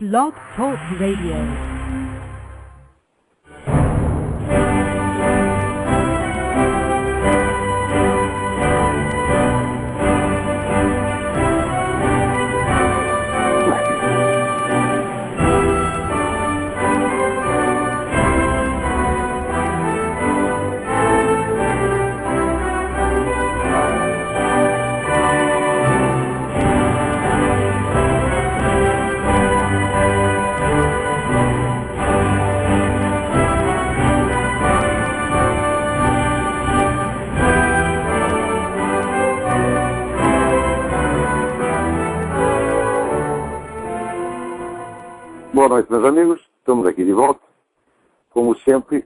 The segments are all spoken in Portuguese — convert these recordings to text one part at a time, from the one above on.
Blog Talk Radio. Boa noite, meus amigos. Estamos aqui de volta. Como sempre,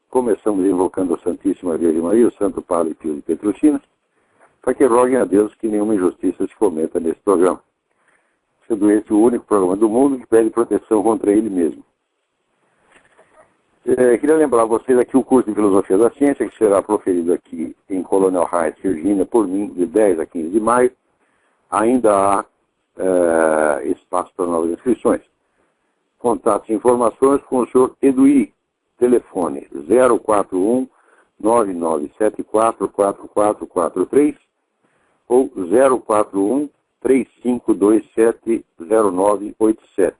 começamos invocando a Santíssima Virgem Maria, o Santo Padre Pio de Petrolina, para que roguem a Deus que nenhuma injustiça se cometa nesse programa, sendo esse o único programa do mundo que pede proteção contra ele mesmo. Queria lembrar a vocês aqui o curso de Filosofia da Ciência, que será proferido aqui em Colonel Heights, Virgínia, por mim, de 10 a 15 de maio. Ainda há espaço para novas inscrições. Contatos e informações com o senhor Eduí, telefone 041-9974-4443 ou 041-3527-0987,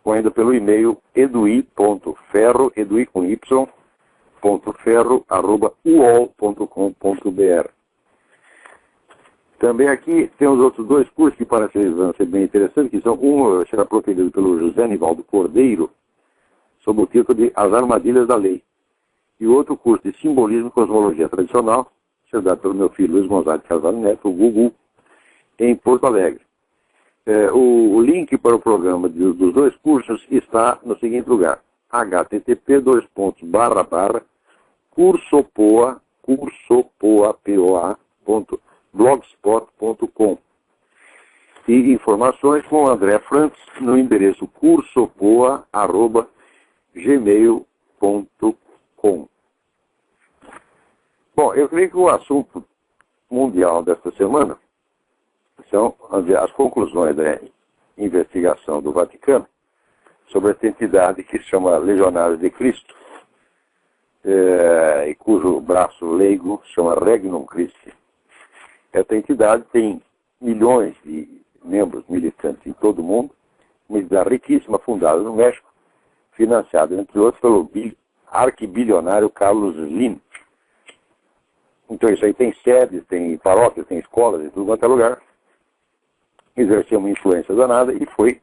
ou ainda pelo e-mail eduí.ferro, eduí com y, .ferro@uol.com.br. Também aqui temos outros dois cursos que parecem ser bem interessantes, que são um será proferido pelo José Nivaldo Cordeiro, sob o título de As Armadilhas da Lei, e outro curso de Simbolismo e Cosmologia Tradicional, será dado pelo meu filho Luiz Gonzaga de Carvalho Neto, o Gugu, em Porto Alegre. O link para o programa dos dois cursos está no seguinte lugar: http://cursopoa.blogspot.com e informações com o André Frantz no endereço cursopoa@gmail.com. Bom, eu creio que o assunto mundial desta semana são as conclusões da investigação do Vaticano sobre essa entidade que se chama Legionários de Cristo, e cujo braço leigo se chama Regnum Christi. Essa entidade tem milhões de membros militantes em todo o mundo, uma entidade riquíssima, fundada no México, financiada, entre outros, pelo arquibilionário Carlos Slim. Então isso aí tem sedes, tem paróquias, tem escolas, em tudo quanto é lugar. Exerceu uma influência danada e foi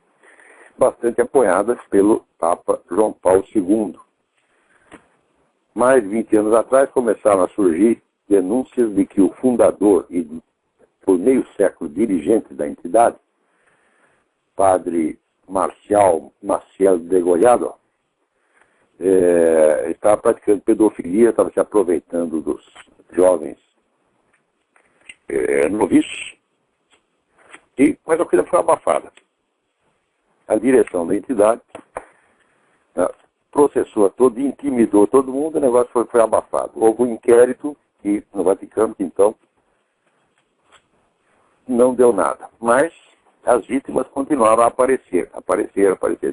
bastante apoiada pelo Papa João Paulo II. Mais de 20 anos atrás começaram a surgir denúncias de que o fundador e, por meio século, dirigente da entidade, padre Maciel Degollado, estava praticando pedofilia, estava se aproveitando dos jovens noviços, mas a coisa foi abafada. A direção da entidade processou todo, intimidou todo mundo, o negócio foi abafado. Houve um inquérito no Vaticano, que então não deu nada. Mas as vítimas continuaram a aparecer.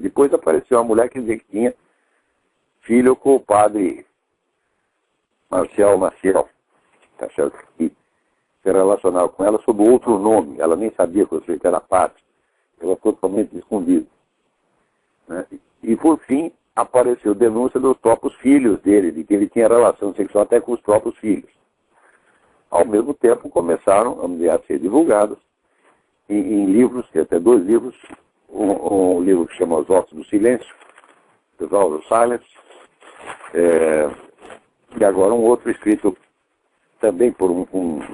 Depois apareceu uma mulher que dizia que tinha filho com o padre Marcial Maciel, tá certo? E se relacionava com ela sob outro nome. Ela nem sabia que o sujeito era padre. Ela ficou totalmente escondida, né? E por fim apareceu denúncia dos próprios filhos dele, de que ele tinha relação sexual até com os próprios filhos. Ao mesmo tempo começaram a ser divulgados em livros, tem até 2 livros, um livro que chama Os Ossos do Silêncio, The Vows of Silence, e agora um outro escrito também por um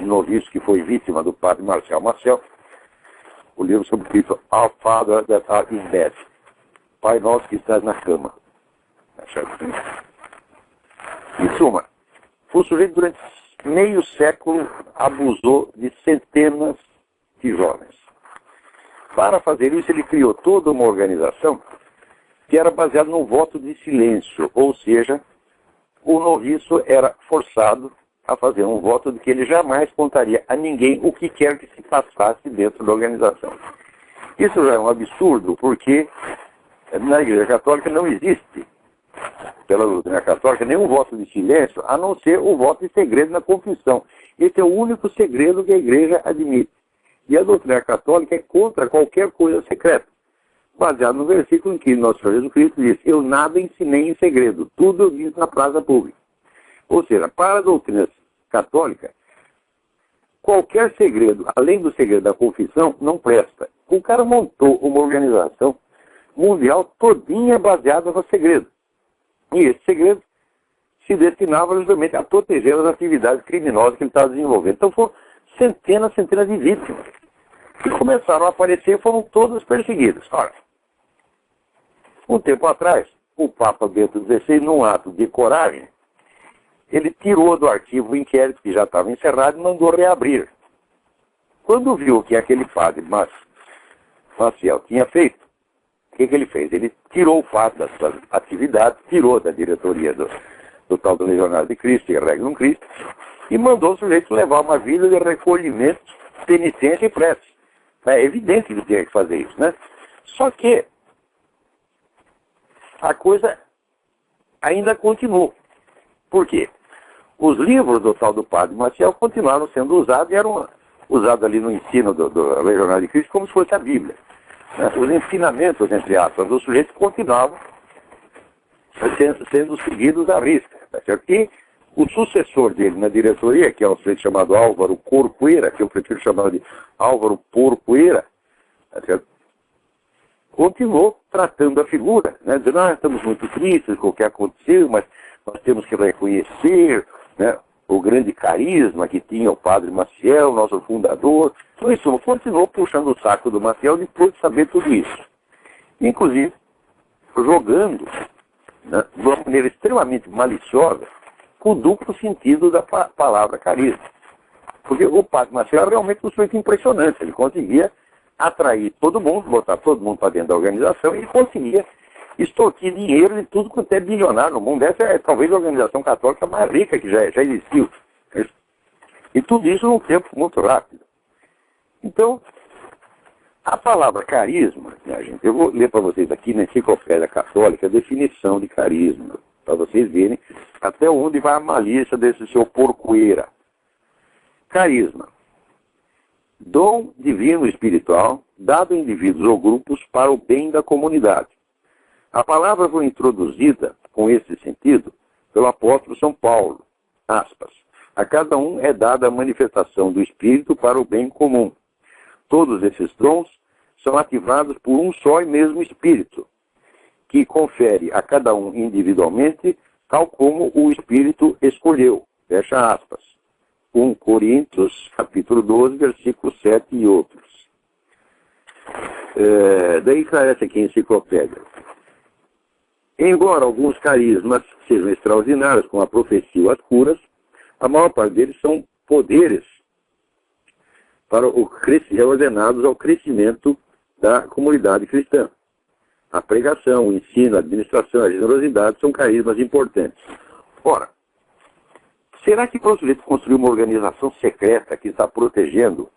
noviço que foi vítima do padre Marcial Maciel, o livro sobre o título Our Father That Art in Bed, Pai Nosso que Estás na Cama. Em suma, o sujeito durante meio século abusou de centenas de jovens. Para fazer isso, ele criou toda uma organização que era baseada num voto de silêncio, ou seja, o noviço era forçado a fazer um voto de que ele jamais contaria a ninguém o que quer que se passasse dentro da organização. Isso já é um absurdo, porque na Igreja Católica não existe, pela doutrina católica, nenhum voto de silêncio, a não ser o voto de segredo na confissão. Esse é o único segredo que a Igreja admite. E a doutrina católica é contra qualquer coisa secreta, baseado no versículo em que nosso Senhor Jesus Cristo diz: eu nada ensinei em segredo, tudo eu disse na praça pública. Ou seja, para a doutrina católica, qualquer segredo, além do segredo da confissão, não presta. O cara montou uma organização mundial todinha baseada no segredo. E esse segredo se destinava justamente a proteger as atividades criminosas que ele estava desenvolvendo. Então foram centenas de vítimas que começaram a aparecer e foram todas perseguidas. Ora, um tempo atrás, o Papa Bento XVI, num ato de coragem, ele tirou do arquivo o inquérito que já estava encerrado e mandou reabrir. Quando viu que aquele padre Maciel tinha feito, o que ele fez? Ele tirou o fato das suas atividades, tirou da diretoria do tal do Legionário de Cristo e Regnum Christi, e mandou o sujeito levar uma vida de recolhimento, penitência e prece. É evidente que ele tinha que fazer isso, né? Só que a coisa ainda continuou. Por quê? Os livros do tal do padre Maciel continuaram sendo usados e eram usados ali no ensino do Legionário de Cristo como se fosse a Bíblia. Os ensinamentos, entre aspas, dos sujeitos continuavam sendo seguidos à risca. Tá certo? E o sucessor dele na diretoria, que é um sujeito chamado Álvaro Corcuera, que eu prefiro chamar de Álvaro Porcuera, tá certo? Continuou tratando a figura, né? Dizendo: estamos muito tristes com o que aconteceu, mas nós temos que reconhecer, né, o grande carisma que tinha o padre Maciel, nosso fundador. Então, isso continuou puxando o saco do Maciel depois de saber tudo isso. Inclusive, jogando, né, de uma maneira extremamente maliciosa, com o duplo sentido da palavra carisma. Porque o padre Maciel era realmente um sujeito impressionante. Ele conseguia atrair todo mundo, botar todo mundo para dentro da organização, e ele conseguia extorquir dinheiro de tudo quanto é bilionário no mundo. Essa é talvez a organização católica mais rica que já existiu. E tudo isso num tempo muito rápido. Então, a palavra carisma, minha gente, eu vou ler para vocês aqui na Enciclopédia Católica a definição de carisma, para vocês verem até onde vai a malícia desse seu Porcuera. Carisma: dom divino espiritual dado a indivíduos ou grupos para o bem da comunidade. A palavra foi introduzida com esse sentido pelo apóstolo São Paulo, aspas: a cada um é dada a manifestação do Espírito para o bem comum. Todos esses dons são ativados por um só e mesmo Espírito, que confere a cada um individualmente, tal como o Espírito escolheu. Fecha aspas. 1 Coríntios, capítulo 12, versículo 7 e outros. Daí esclarece aqui a enciclopédia. Embora alguns carismas sejam extraordinários, como a profecia ou as curas, a maior parte deles são poderes para ordenados ao crescimento da comunidade cristã. A pregação, o ensino, a administração, a generosidade são carismas importantes. Ora, será que para o sujeito construir uma organização secreta que está protegendo,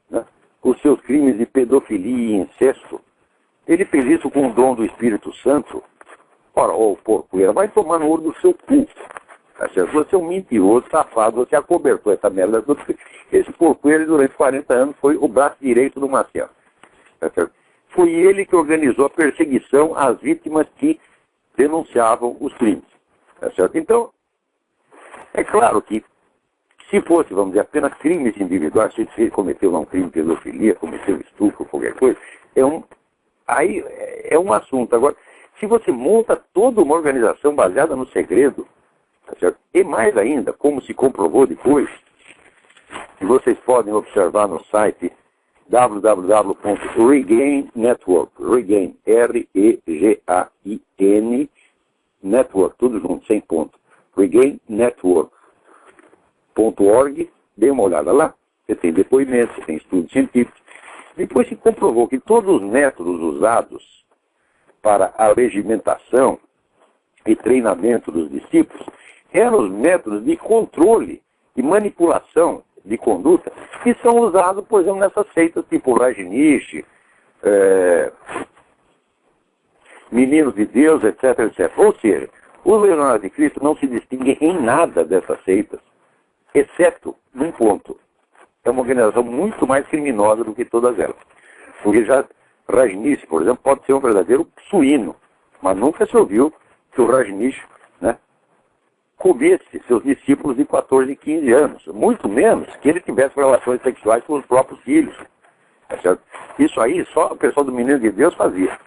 né, os seus crimes de pedofilia e incesto, ele fez isso com o dom do Espírito Santo? Ora, ô Porcuera, vai tomar no olho do seu cu. Você é um mentiroso, safado, você acobertou essa merda. Esse Porcuera, durante 40 anos, foi o braço direito do Maciel. Foi ele que organizou a perseguição às vítimas que denunciavam os crimes. Então, é claro que, se fosse, vamos dizer, apenas crimes individuais, se ele cometeu um crime de pedofilia, cometeu estupro, qualquer coisa, aí é um assunto. Agora, se você monta toda uma organização baseada no segredo, tá certo? E mais ainda, como se comprovou depois, e vocês podem observar no site www.regain Network, Regain, R-E-G-A-I-N, Network, tudo junto, sem ponto, regainNetwork.org, dê uma olhada lá, você tem depoimentos, você tem estudos científicos. Depois se comprovou que todos os métodos usados para a regimentação e treinamento dos discípulos eram os métodos de controle e manipulação de conduta que são usados, por exemplo, nessas seitas tipo Rajneesh, meninos de Deus, etc, etc. Ou seja, os Legionários de Cristo não se distinguem em nada dessas seitas, exceto num ponto. É uma organização muito mais criminosa do que todas elas. Porque já Rajneesh, por exemplo, pode ser um verdadeiro suíno, mas nunca se ouviu que o Rajneesh, né, comesse seus discípulos de 14 e 15 anos, muito menos que ele tivesse relações sexuais com os próprios filhos. Tá certo? Isso aí só o pessoal do Menino de Deus fazia.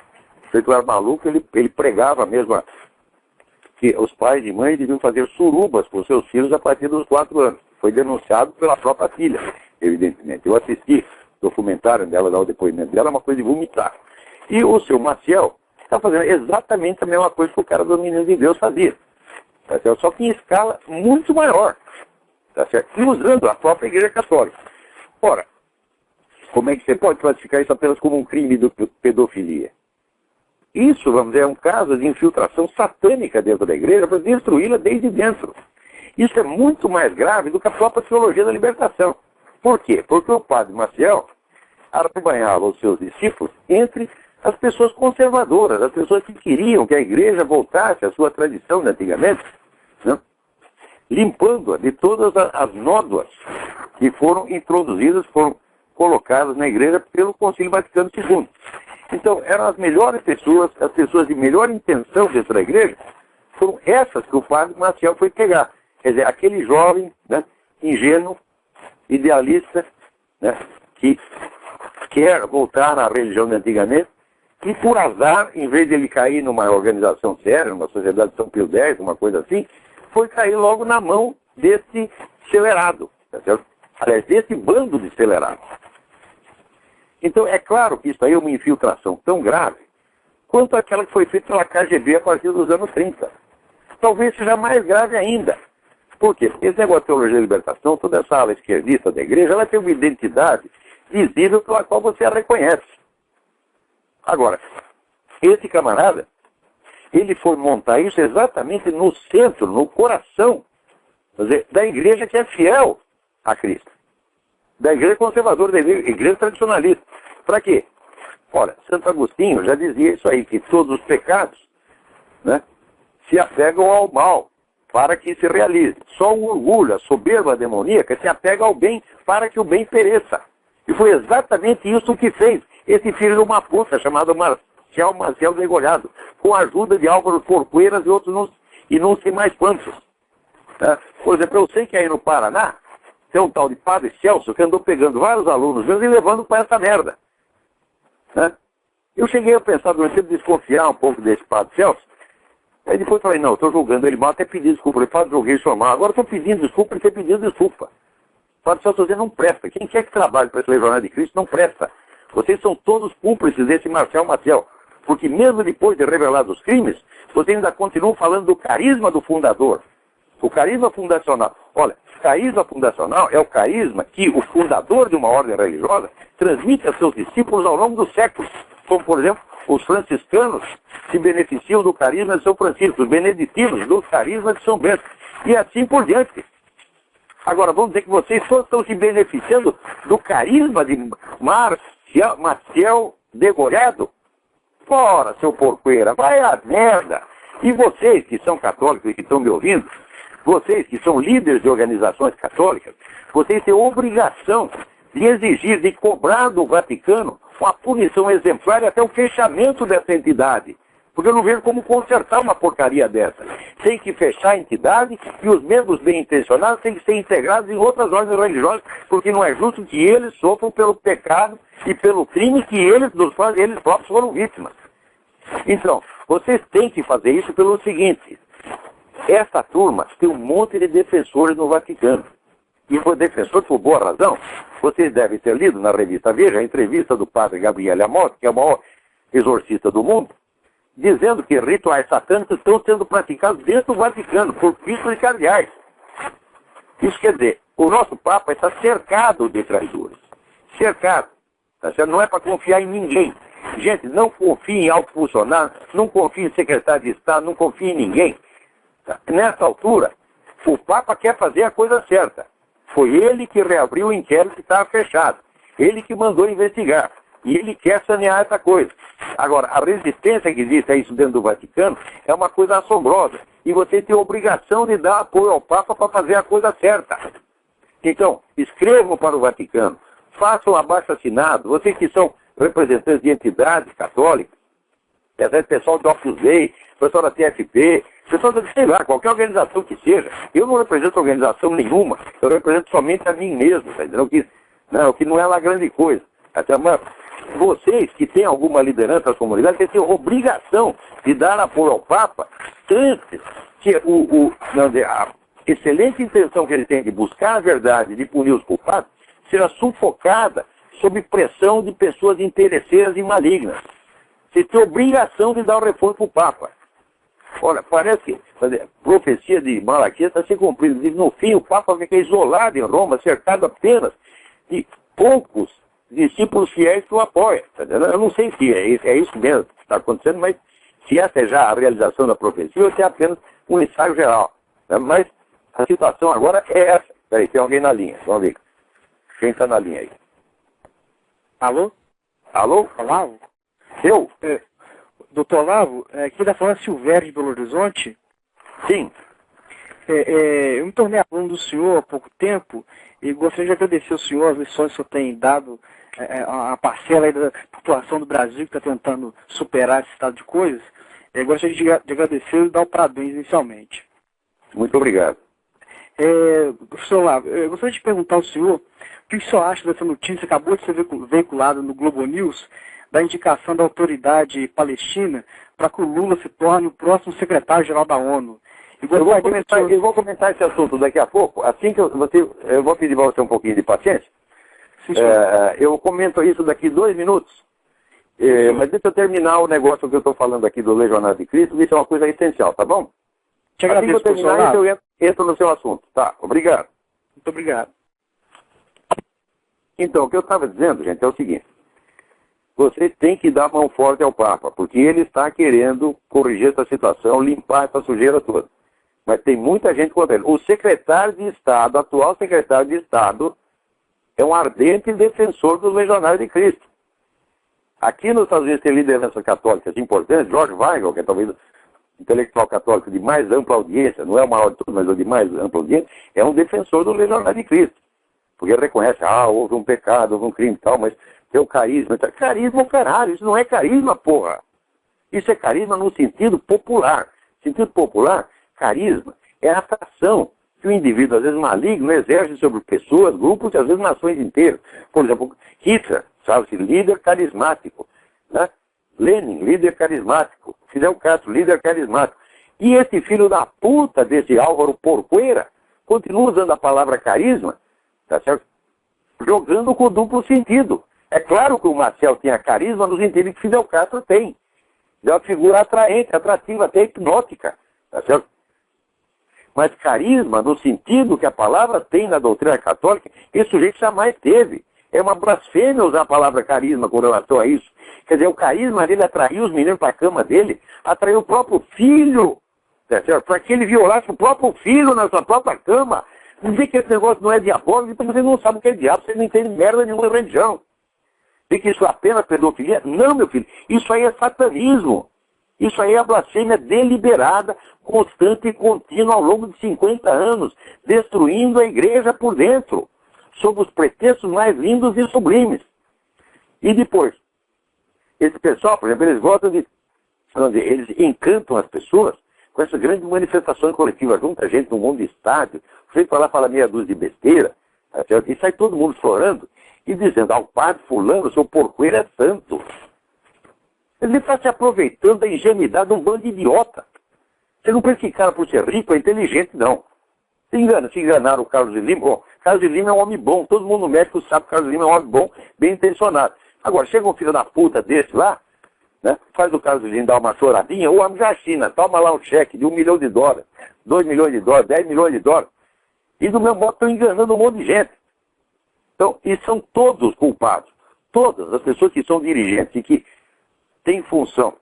Se ele era maluco, ele pregava mesmo que os pais e mães deviam fazer surubas com seus filhos a partir dos 4 anos. Foi denunciado pela própria filha, evidentemente. Eu assisti o documentário dela, dar o depoimento dela, é uma coisa de vomitar. E o seu Maciel está fazendo exatamente a mesma coisa que o cara do Menino de Deus fazia. Tá certo? Só que em escala muito maior. Tá certo? E usando a própria Igreja Católica. Ora, como é que você pode classificar isso apenas como um crime de pedofilia? Isso, vamos dizer, é um caso de infiltração satânica dentro da igreja para destruí-la desde dentro. Isso é muito mais grave do que a própria teologia da libertação. Por quê? Porque o padre Maciel arrebanhava os seus discípulos entre as pessoas conservadoras, as pessoas que queriam que a igreja voltasse à sua tradição de antigamente, né? Limpando-a de todas as nódoas que foram introduzidas, foram colocadas na igreja pelo Concílio Vaticano II. Então, eram as melhores pessoas, as pessoas de melhor intenção dentro da igreja, foram essas que o padre Maciel foi pegar. Quer dizer, aquele jovem, né, ingênuo, idealista, né, que quer voltar à religião de antigamente, e por azar, em vez de ele cair numa organização séria, numa sociedade de São Pio X, uma coisa assim, foi cair logo na mão desse acelerado, tá certo? Aliás, desse bando de acelerados. Então, é claro que isso aí é uma infiltração tão grave quanto aquela que foi feita pela KGB a partir dos anos 30. Talvez seja mais grave ainda. Por quê? Porque esse negócio de teologia da libertação, toda essa ala esquerdista da igreja, ela tem uma identidade visível pela qual você a reconhece. Agora, esse camarada, ele foi montar isso exatamente no centro, no coração, quer dizer, da igreja que é fiel a Cristo. Da igreja conservadora, da igreja tradicionalista. Para quê? Olha, Santo Agostinho já dizia isso aí, que todos os pecados, né, se apegam ao mal para que se realize. Só o orgulho, a soberba demoníaca se apega ao bem para que o bem pereça. E foi exatamente isso que fez esse filho de uma puta chamado Maciel Degolhado, com a ajuda de Álvaro Corcoeiras e outros e não sei mais quantos. Tá? Por exemplo, eu sei que aí no Paraná tem um tal de Padre Celso que andou pegando vários alunos meus e levando para essa merda. Né? Eu cheguei a pensar durante tempo desconfiar um pouco desse Padre Celso. Aí depois falei, não, estou julgando ele mal, até pedi desculpa. Ele falou, joguei isso mal. Agora estou pedindo desculpa, ele tem pedido desculpa. Padre Celso, você não presta. Quem quer que trabalhe para esse Legionário de Cristo não presta. Vocês são todos cúmplices desse Marcel Maciel. Porque mesmo depois de revelados os crimes, vocês ainda continuam falando do carisma do fundador. O carisma fundacional. Olha, carisma fundacional é o carisma que o fundador de uma ordem religiosa transmite a seus discípulos ao longo dos séculos. Como, por exemplo, os franciscanos se beneficiam do carisma de São Francisco, os beneditinos do carisma de São Bento, e assim por diante. Agora, vamos dizer que vocês todos estão se beneficiando do carisma de Maciel Degolhado? Fora, seu porcoeira, vai a merda! E vocês que são católicos e que estão me ouvindo, vocês que são líderes de organizações católicas, vocês têm obrigação de exigir, de cobrar do Vaticano uma punição exemplar e até o fechamento dessa entidade. Porque eu não vejo como consertar uma porcaria dessa. Tem que fechar a entidade e os membros bem intencionados têm que ser integrados em outras ordens religiosas, porque não é justo que eles sofram pelo pecado e pelo crime que eles próprios foram vítimas. Então, vocês têm que fazer isso pelo seguinte. Essa turma tem um monte de defensores no Vaticano. E por defensor, por boa razão, vocês devem ter lido na revista Veja a entrevista do padre Gabriele Amott, que é o maior exorcista do mundo, dizendo que rituais satânicos estão sendo praticados dentro do Vaticano por bispos e cardeais. Isso quer dizer, o nosso Papa está cercado de traidores. Cercado. Não é para confiar em ninguém. Gente, não confie em alto funcionário, não confie em secretário de Estado, não confie em ninguém. Nessa altura, o Papa quer fazer a coisa certa. Foi ele que reabriu o inquérito que estava fechado. Ele que mandou investigar. E ele quer sanear essa coisa. Agora, a resistência que existe a isso dentro do Vaticano é uma coisa assombrosa. E você tem a obrigação de dar apoio ao Papa para fazer a coisa certa. Então, escrevam para o Vaticano, façam um abaixo-assinado, vocês que são representantes de entidades católicas, pessoal do Opus Dei, pessoal da TFP, pessoal da, sei lá, qualquer organização que seja. Eu não represento organização nenhuma, eu represento somente a mim mesmo, tá entendendo? Que não é uma grande coisa. Até, mas vocês que têm alguma liderança na comunidade, têm a obrigação de dar apoio ao Papa antes que a excelente intenção que ele tem de buscar a verdade, de punir os culpados, será sufocada sob pressão de pessoas interesseiras e malignas. Você tem obrigação de dar o reforço para o Papa. Olha, parece que a profecia de Malaquias está se cumprindo. Diz, no fim, o Papa fica isolado em Roma, cercado apenas de poucos discípulos fiéis que o apoiam. Eu não sei se é isso mesmo que está acontecendo, mas se essa é já a realização da profecia, ou se é apenas um ensaio geral. Mas a situação agora é essa. Peraí, tem alguém na linha. Vamos ver. Quem está na linha aí? Alô? Alô? Olavo? Eu? Doutor Olavo, aqui está falando Silvério de Belo Horizonte. Sim. Eu me tornei aluno do senhor há pouco tempo e gostaria de agradecer ao senhor as lições que o senhor tem dado a parcela aí da população do Brasil que está tentando superar esse estado de coisas. Gostaria de agradecer e dar o parabéns inicialmente. Muito obrigado. Professor Olavo, eu gostaria de perguntar ao senhor o que o senhor acha dessa notícia que acabou de ser veiculada no Globo News, da indicação da autoridade palestina para que o Lula se torne o próximo secretário-geral da ONU. Eu vou comentar esse assunto daqui a pouco. Assim que eu vou pedir para você um pouquinho de paciência. Sim, eu comento isso daqui 2 minutos. Mas deixa eu terminar o negócio que eu estou falando aqui do Legionário de Cristo, isso é uma coisa essencial, tá bom? Te agradeço, assim que eu terminar isso, eu entro no seu assunto. Tá, obrigado. Muito obrigado. Então, o que eu estava dizendo, gente, é o seguinte. Você tem que dar mão forte ao Papa, porque ele está querendo corrigir essa situação, limpar essa sujeira toda. Mas tem muita gente contra ele. O secretário de Estado, atual secretário de Estado, é um ardente defensor dos Legionários de Cristo. Aqui nos Estados Unidos tem lideranças católicas importantes, George Weigel, que é talvez o intelectual católico de mais ampla audiência, não é o maior de todos, mas o de mais ampla audiência, é um defensor dos Legionários de Cristo. Porque ele reconhece, houve um pecado, houve um crime e tal, mas tem o carisma. Carisma é o caralho, isso não é carisma, porra. Isso é carisma no sentido popular. Sentido popular, carisma é a atração que o indivíduo, às vezes maligno, exerce sobre pessoas, grupos e às vezes nações inteiras. Por exemplo, Hitler, sabe-se, líder carismático. Né? Lenin, líder carismático. Fidel Castro, líder carismático. E esse filho da puta desse Álvaro Porqueira continua usando a palavra carisma, tá certo? Jogando com duplo sentido. É claro que o Marcel tinha carisma no sentido que Fidel Castro tem. É uma figura atraente, atrativa, até hipnótica, tá certo? Mas carisma, no sentido que a palavra tem na doutrina católica, esse sujeito jamais teve. É uma blasfêmia usar a palavra carisma com relação a isso. Quer dizer, o carisma dele atraiu os meninos para a cama dele, atraiu o próprio filho, tá certo? Para que ele violasse o próprio filho na sua própria cama. Dizer que esse negócio não é diabólico, então você não sabe o que é diabo, você não entende merda nenhuma religião. Dizer que isso é apenas pedofilia? Não, meu filho. Isso aí é satanismo. Isso aí é a blasfêmia deliberada, constante e contínua ao longo de 50 anos, destruindo a igreja por dentro, sob os pretextos mais lindos e sublimes. E depois, esse pessoal, por exemplo, eles gostam de... Eles encantam as pessoas com essas grandes manifestações coletivas. Junta gente no mundo de estádio, você vai lá falar meia dúzia de besteira, e sai todo mundo chorando e dizendo, o padre fulano, seu porcoeiro é santo. Ele está se aproveitando da ingenuidade de um bando de idiota. Você não pensa que cara, por ser rico, é inteligente, não. Se enganaram o Carlos de Lima. Bom, Carlos de Lima é um homem bom. Todo mundo no médico sabe que Carlos de Lima é um homem bom, bem intencionado. Agora, chega um filho da puta desse lá, né, faz o Carlos de Lima dar uma choradinha, o homem já assina, toma lá um cheque de $1 milhão, $2 milhões, $10 milhões. E do mesmo modo estão enganando um monte de gente. Então, e são todos culpados. Todas as pessoas que são dirigentes e que têm função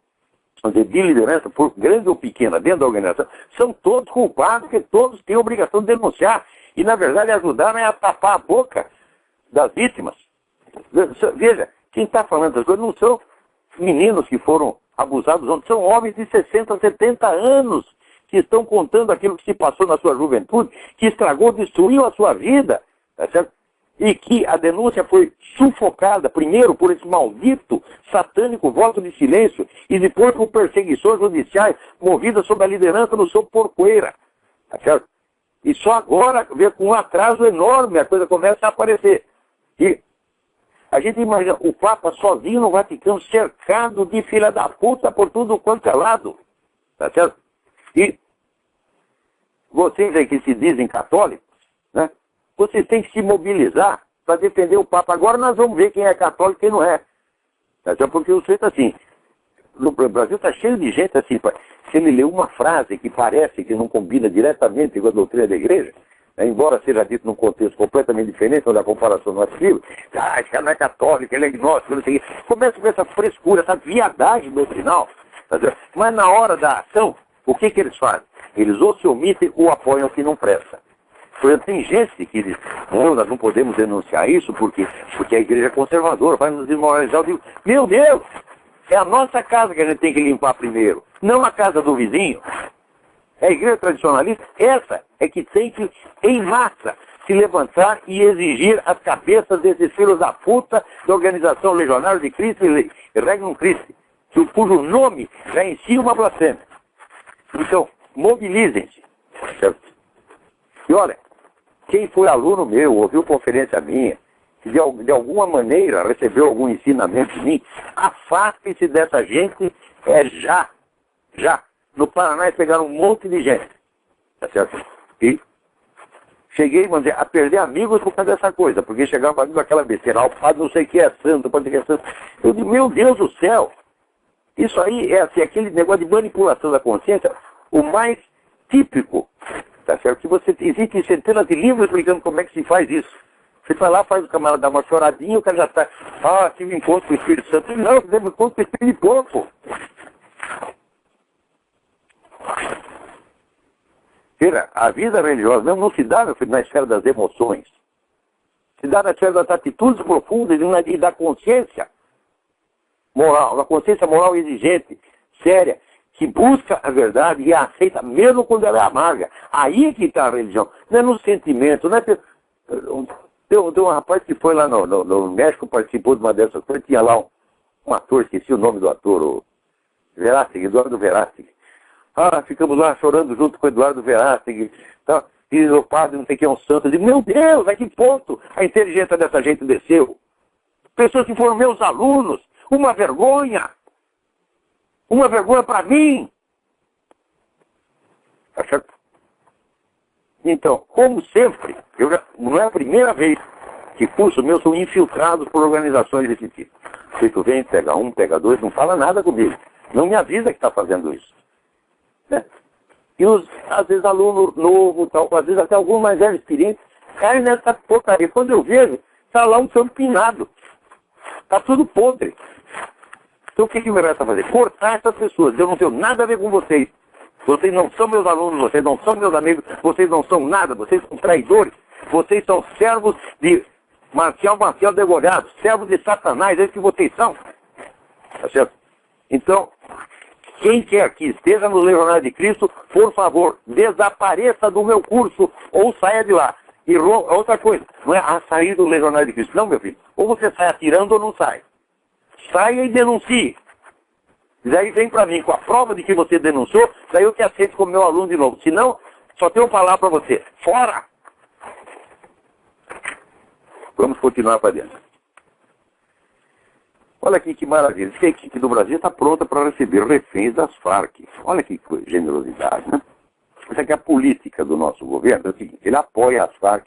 de liderança, por grande ou pequena, dentro da organização, são todos culpados, porque todos têm a obrigação de denunciar. E, na verdade, ajudaram a tapar a boca das vítimas. Veja, Quem está falando essas coisas não são meninos que foram abusados, são homens de 60, 70 anos que estão contando aquilo que se passou na sua juventude, que estragou, destruiu a sua vida, tá certo? E que a denúncia foi sufocada, primeiro por esse maldito, satânico voto de silêncio, e depois por perseguições judiciais movidas sob a liderança do seu Porcoeira, tá certo? E só agora, vê com um atraso enorme, a coisa começa a aparecer. E a gente imagina o Papa sozinho no Vaticano, cercado de filha da puta por tudo quanto é lado, tá certo? E vocês aí que se dizem católicos, né? Vocês têm que se mobilizar para defender o Papa. Agora nós vamos ver quem é católico e quem não é. Tá certo? Porque o sujeito assim, no Brasil está cheio de gente assim, se ele lê uma frase que parece que não combina diretamente com a doutrina da igreja, né, embora seja dito num contexto completamente diferente, onde a comparação não é possível, esse cara não é católico, ele é agnóstico, não sei o quê. Começa com essa frescura, essa viadagem doutrinal. Tá certo? Mas na hora da ação, o que eles fazem? Eles ou se omitem ou apoiam o que não presta. Por exemplo, tem gente que diz, não, nós não podemos denunciar isso porque a igreja é conservadora, vai nos desmoralizar. Eu digo, meu Deus, é a nossa casa que a gente tem que limpar primeiro, não a casa do vizinho. É a igreja tradicionalista, essa é que tem que, em massa, se levantar e exigir as cabeças desses filhos da puta da Organização Legionária de Cristo e Regnum Christi, cujo nome já em si uma blasfêmia. Então, mobilizem-se, certo? E olha, quem foi aluno meu, ouviu conferência minha, de alguma maneira recebeu algum ensinamento de mim, afaste-se dessa gente, já. No Paraná eles pegaram um monte de gente, tá certo? E cheguei, vamos dizer, a perder amigos por causa dessa coisa, porque chegava amigo aquela besteira, o padre não sei o que é santo, pode que é santo. Eu digo, meu Deus do céu, isso aí é assim, aquele negócio de manipulação da consciência, o mais típico, tá certo? Que existem centenas de livros explicando como é que se faz isso. Você vai lá, faz o camarada dar uma choradinha, o cara já está, tive encontro com o Espírito Santo. Não, tive encontro com o Espírito de porco. A vida religiosa não se dá na esfera das emoções. Se dá na esfera das atitudes profundas e da consciência moral, da consciência moral exigente, séria, que busca a verdade e a aceita, mesmo quando ela é amarga. Aí é que está a religião. Não é no sentimento, não é... Tem um rapaz que foi lá no México, participou de uma dessas coisas, tinha lá um ator, esqueci o nome do ator, o Verástegui, Eduardo Verástegui. Ficamos lá chorando junto com o Eduardo Verástegui, tá? E o padre não sei quem é um santo. Eu digo, meu Deus, a que ponto a inteligência dessa gente desceu? Pessoas que foram meus alunos, uma vergonha para mim. Tá certo? Então, como sempre, não é a primeira vez que cursos meus são infiltrados por organizações desse tipo. Se tu vem, pega um, pega dois, não fala nada comigo. Não me avisa que está fazendo isso. Né? E às vezes aluno novo, tal, às vezes até algum mais velho experiente, cai nessa porcaria. Quando eu vejo, está lá um campo pinado. Está tudo podre. Então o que me resta fazer? Cortar essas pessoas. Eu não tenho nada a ver com vocês. Vocês não são meus alunos, vocês não são meus amigos, vocês não são nada, vocês são traidores. Vocês são servos de Marcial degolhado, servos de Satanás, é isso que vocês são. Tá certo? Então, quem quer que esteja no Legionário de Cristo, por favor, desapareça do meu curso ou saia de lá. E outra coisa, não é sair do Legionário de Cristo. Não, meu filho. Ou você sai atirando ou não sai. Saia e denuncie. Daí vem para mim com a prova de que você denunciou, daí eu te aceito como meu aluno de novo. Senão, só tenho uma palavra para você. Fora! Vamos continuar para dentro. Olha aqui que maravilha. Diz que a equipe do Brasil está pronta para receber reféns das Farc. Olha que generosidade, né? Essa aqui é a política do nosso governo. É o seguinte, ele apoia as Farc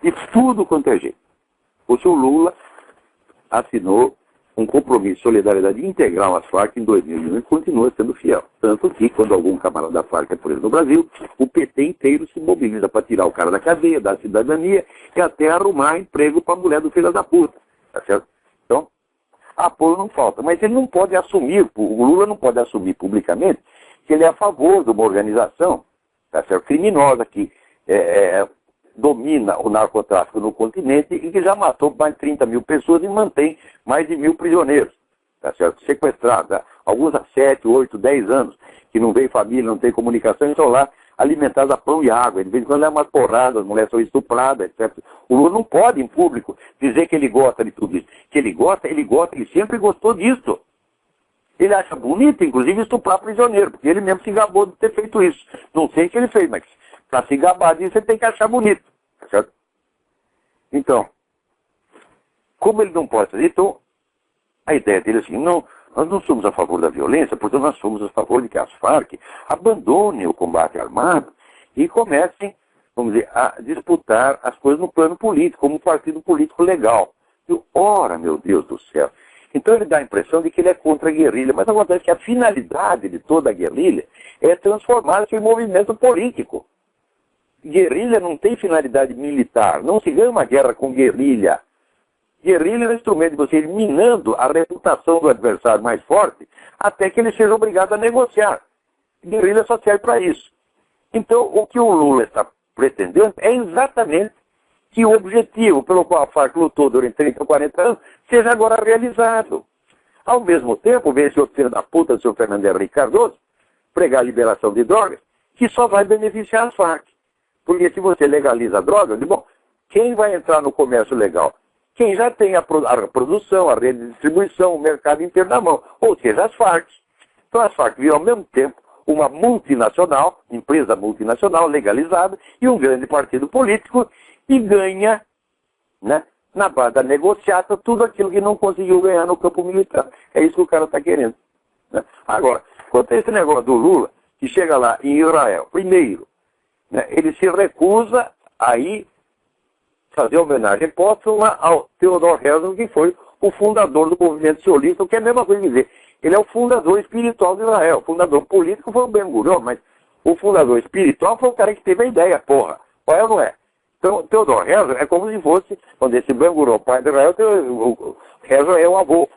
de tudo quanto é jeito. O senhor Lula assinou um compromisso de solidariedade integral às Farc em 2001 e continua sendo fiel. Tanto que, quando algum camarada da Farc é preso no Brasil, o PT inteiro se mobiliza para tirar o cara da cadeia, da cidadania e até arrumar emprego para a mulher do filho da puta. Tá certo? Então, apoio não falta. Mas ele não pode assumir, o Lula não pode assumir publicamente que ele é a favor de uma organização, tá certo, criminosa, que domina o narcotráfico no continente e que já matou mais de 30 mil pessoas e mantém mais de 1.000 prisioneiros, tá certo? Sequestrados, tá? Alguns há 7, 8, 10 anos, que não vem família, não tem comunicação, estão lá alimentados a pão e água. De vez em quando é umas porradas, as mulheres são estupradas, etc. O Lula não pode, em público, dizer que ele gosta de tudo isso. Que ele gosta, ele sempre gostou disso. Ele acha bonito, inclusive, estuprar prisioneiro, porque ele mesmo se gabou de ter feito isso. Não sei o que ele fez, mas para se gabar disso, você tem que achar bonito, tá certo? Então, como ele não pode fazer, então, a ideia dele é assim, não, nós não somos a favor da violência, portanto nós somos a favor de que as Farc abandonem o combate armado e comecem, vamos dizer, a disputar as coisas no plano político, como um partido político legal. E, ora, meu Deus do céu. Então ele dá a impressão de que ele é contra a guerrilha, mas acontece que a finalidade de toda a guerrilha é transformar-se em movimento político. Guerrilha não tem finalidade militar, não se ganha uma guerra com guerrilha. Guerrilha é um instrumento de você ir minando a reputação do adversário mais forte até que ele seja obrigado a negociar. Guerrilha só serve para isso. Então, o que o Lula está pretendendo é exatamente que o objetivo pelo qual a Farc lutou durante 30 ou 40 anos seja agora realizado. Ao mesmo tempo, vem esse outro filho da puta do seu Fernando Henrique Cardoso pregar a liberação de drogas, que só vai beneficiar as Farc. Porque se você legaliza a droga, bom, quem vai entrar no comércio legal? Quem já tem a produção, a rede de distribuição, o mercado inteiro na mão, ou seja, as Farc. Então as Farc viram ao mesmo tempo uma multinacional, empresa multinacional legalizada e um grande partido político e ganha, né, na base da negociata tudo aquilo que não conseguiu ganhar no campo militar. É isso que o cara está querendo. Né? Agora, quanto a esse negócio do Lula, que chega lá em Israel, primeiro, né, ele se recusa a ir fazer homenagem póstuma ao Theodor Herzl, que foi o fundador do movimento sionista, que é a mesma coisa que dizer. Ele é o fundador espiritual de Israel. O fundador político foi o Ben-Gurion, mas o fundador espiritual foi o cara que teve a ideia, porra. Qual é ou não é? Então, Theodor Herzl é como se fosse, quando esse Ben-Gurion, pai de Israel, o Herzl é o avô.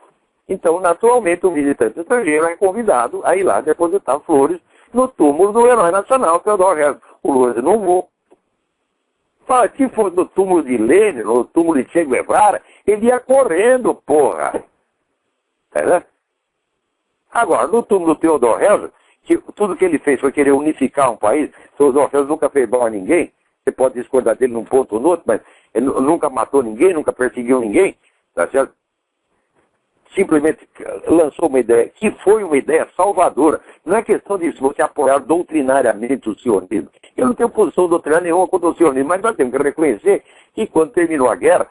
Então, naturalmente, o militante estrangeiro é convidado a ir lá depositar flores no túmulo do herói nacional, Theodor Herzl. O Lula disse, não vou. Fala, se fosse no túmulo de Lenin, no túmulo de Che Guevara, ele ia correndo, porra. Tá. Agora, no túmulo do Theodor Herzl, que tudo que ele fez foi querer unificar um país, Theodor Herzl nunca fez mal a ninguém, você pode discordar dele num ponto ou no outro, mas ele nunca matou ninguém, nunca perseguiu ninguém, tá certo? Simplesmente lançou uma ideia, que foi uma ideia salvadora. Não é questão de você apoiar doutrinariamente o sionismo. Eu não tenho posição doutrinária nenhuma contra o sionismo, mas nós temos que reconhecer que quando terminou a guerra,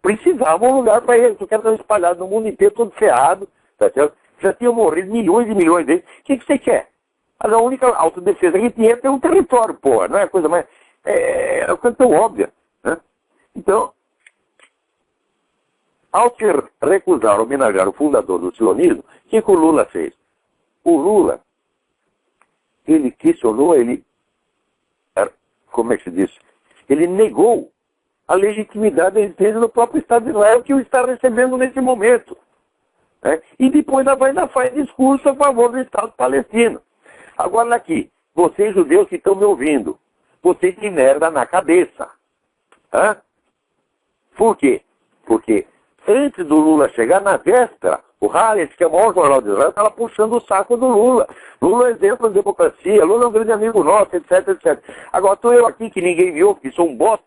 precisava um lugar para eles, porque eram espalhados no mundo inteiro, todo ferrado, tá certo? Já tinham morrido milhões e milhões deles. O que você quer? Mas a única autodefesa que tinha é ter um território, porra, não é a coisa mais... É uma coisa tão óbvia, né? Então, ao se recusar homenagear o fundador do sionismo, o que o Lula fez? O Lula, ele questionou, como é que se diz? Ele negou a legitimidade da existência do próprio Estado de Israel que o está recebendo nesse momento. Né? E depois ainda faz discurso a favor do Estado palestino. Agora aqui, vocês judeus que estão me ouvindo, vocês têm merda na cabeça. Hã? Por quê? Porque antes do Lula chegar, na véspera, o Haaretz, que é o maior jornal de Israel, estava puxando o saco do Lula. Lula é exemplo de democracia, Lula é um grande amigo nosso, etc, etc. Agora estou eu aqui, que ninguém me ouve, que sou um bosta.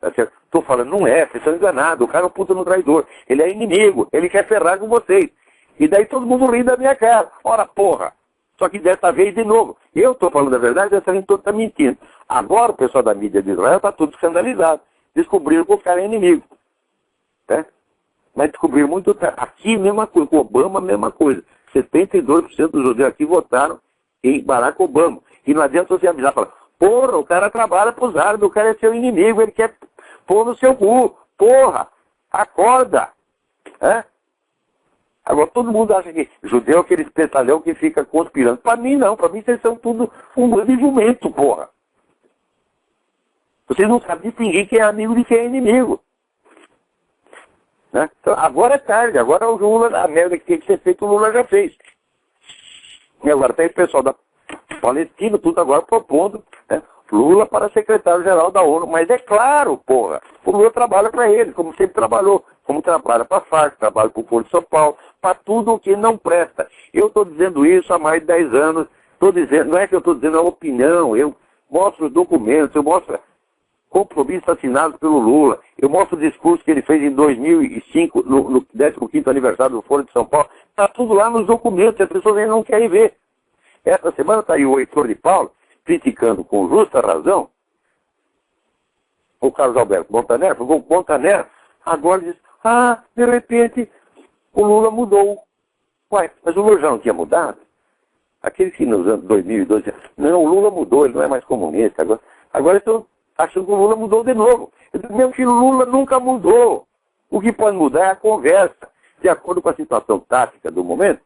Estou falando, não é, vocês estão enganados, o cara é um puta no traidor. Ele é inimigo, ele quer ferrar com vocês. E daí todo mundo ri da minha cara. Ora, porra. Só que dessa vez, de novo, eu estou falando a verdade, dessa vez todo está mentindo. Agora o pessoal da mídia de Israel está tudo escandalizado. Descobriram que o cara é inimigo. Né? Mas descobriram muito tarde. Aqui, mesma coisa. Com Obama, mesma coisa. 72% dos judeus aqui votaram em Barack Obama. E não adianta você avisar e falar, porra, o cara trabalha para os árabes, o cara é seu inimigo, ele quer pôr no seu cu. Porra, acorda. É? Agora, todo mundo acha que judeu é aquele espetalhão que fica conspirando. Para mim, não. Para mim, vocês são tudo um grande jumento, porra. Vocês não sabem distinguir quem é amigo de quem é inimigo. Né? Então, agora é tarde. Agora o Lula, a merda que tem que ser feita, o Lula já fez. E agora tem o pessoal da Palestina, tudo agora propondo, né, Lula para secretário-geral da ONU. Mas é claro, porra, o Lula trabalha para ele, como sempre trabalhou. Como trabalha para a FARC, trabalha para o Foro de São Paulo, para tudo o que não presta. Eu estou dizendo isso há mais de 10 anos. Estou dizendo, não é que eu estou dizendo a opinião, eu mostro os documentos, eu mostro compromissos assinados pelo Lula, eu mostro o discurso que ele fez em 2005, no 15º aniversário do Foro de São Paulo. Está tudo lá nos documentos, as pessoas ainda não querem ver. Essa semana está aí o Heitor de Paula, criticando com justa razão o Carlos Alberto Montaner, porque o Montaner agora diz, de repente o Lula mudou. Uai, mas o Lula já não tinha mudado? Aqueles que nos anos 2012, não, o Lula mudou, ele não é mais comunista. Agora estão achando que o Lula mudou de novo. Eu digo, meu filho, o Lula nunca mudou. O que pode mudar é a conversa. De acordo com a situação tática do momento,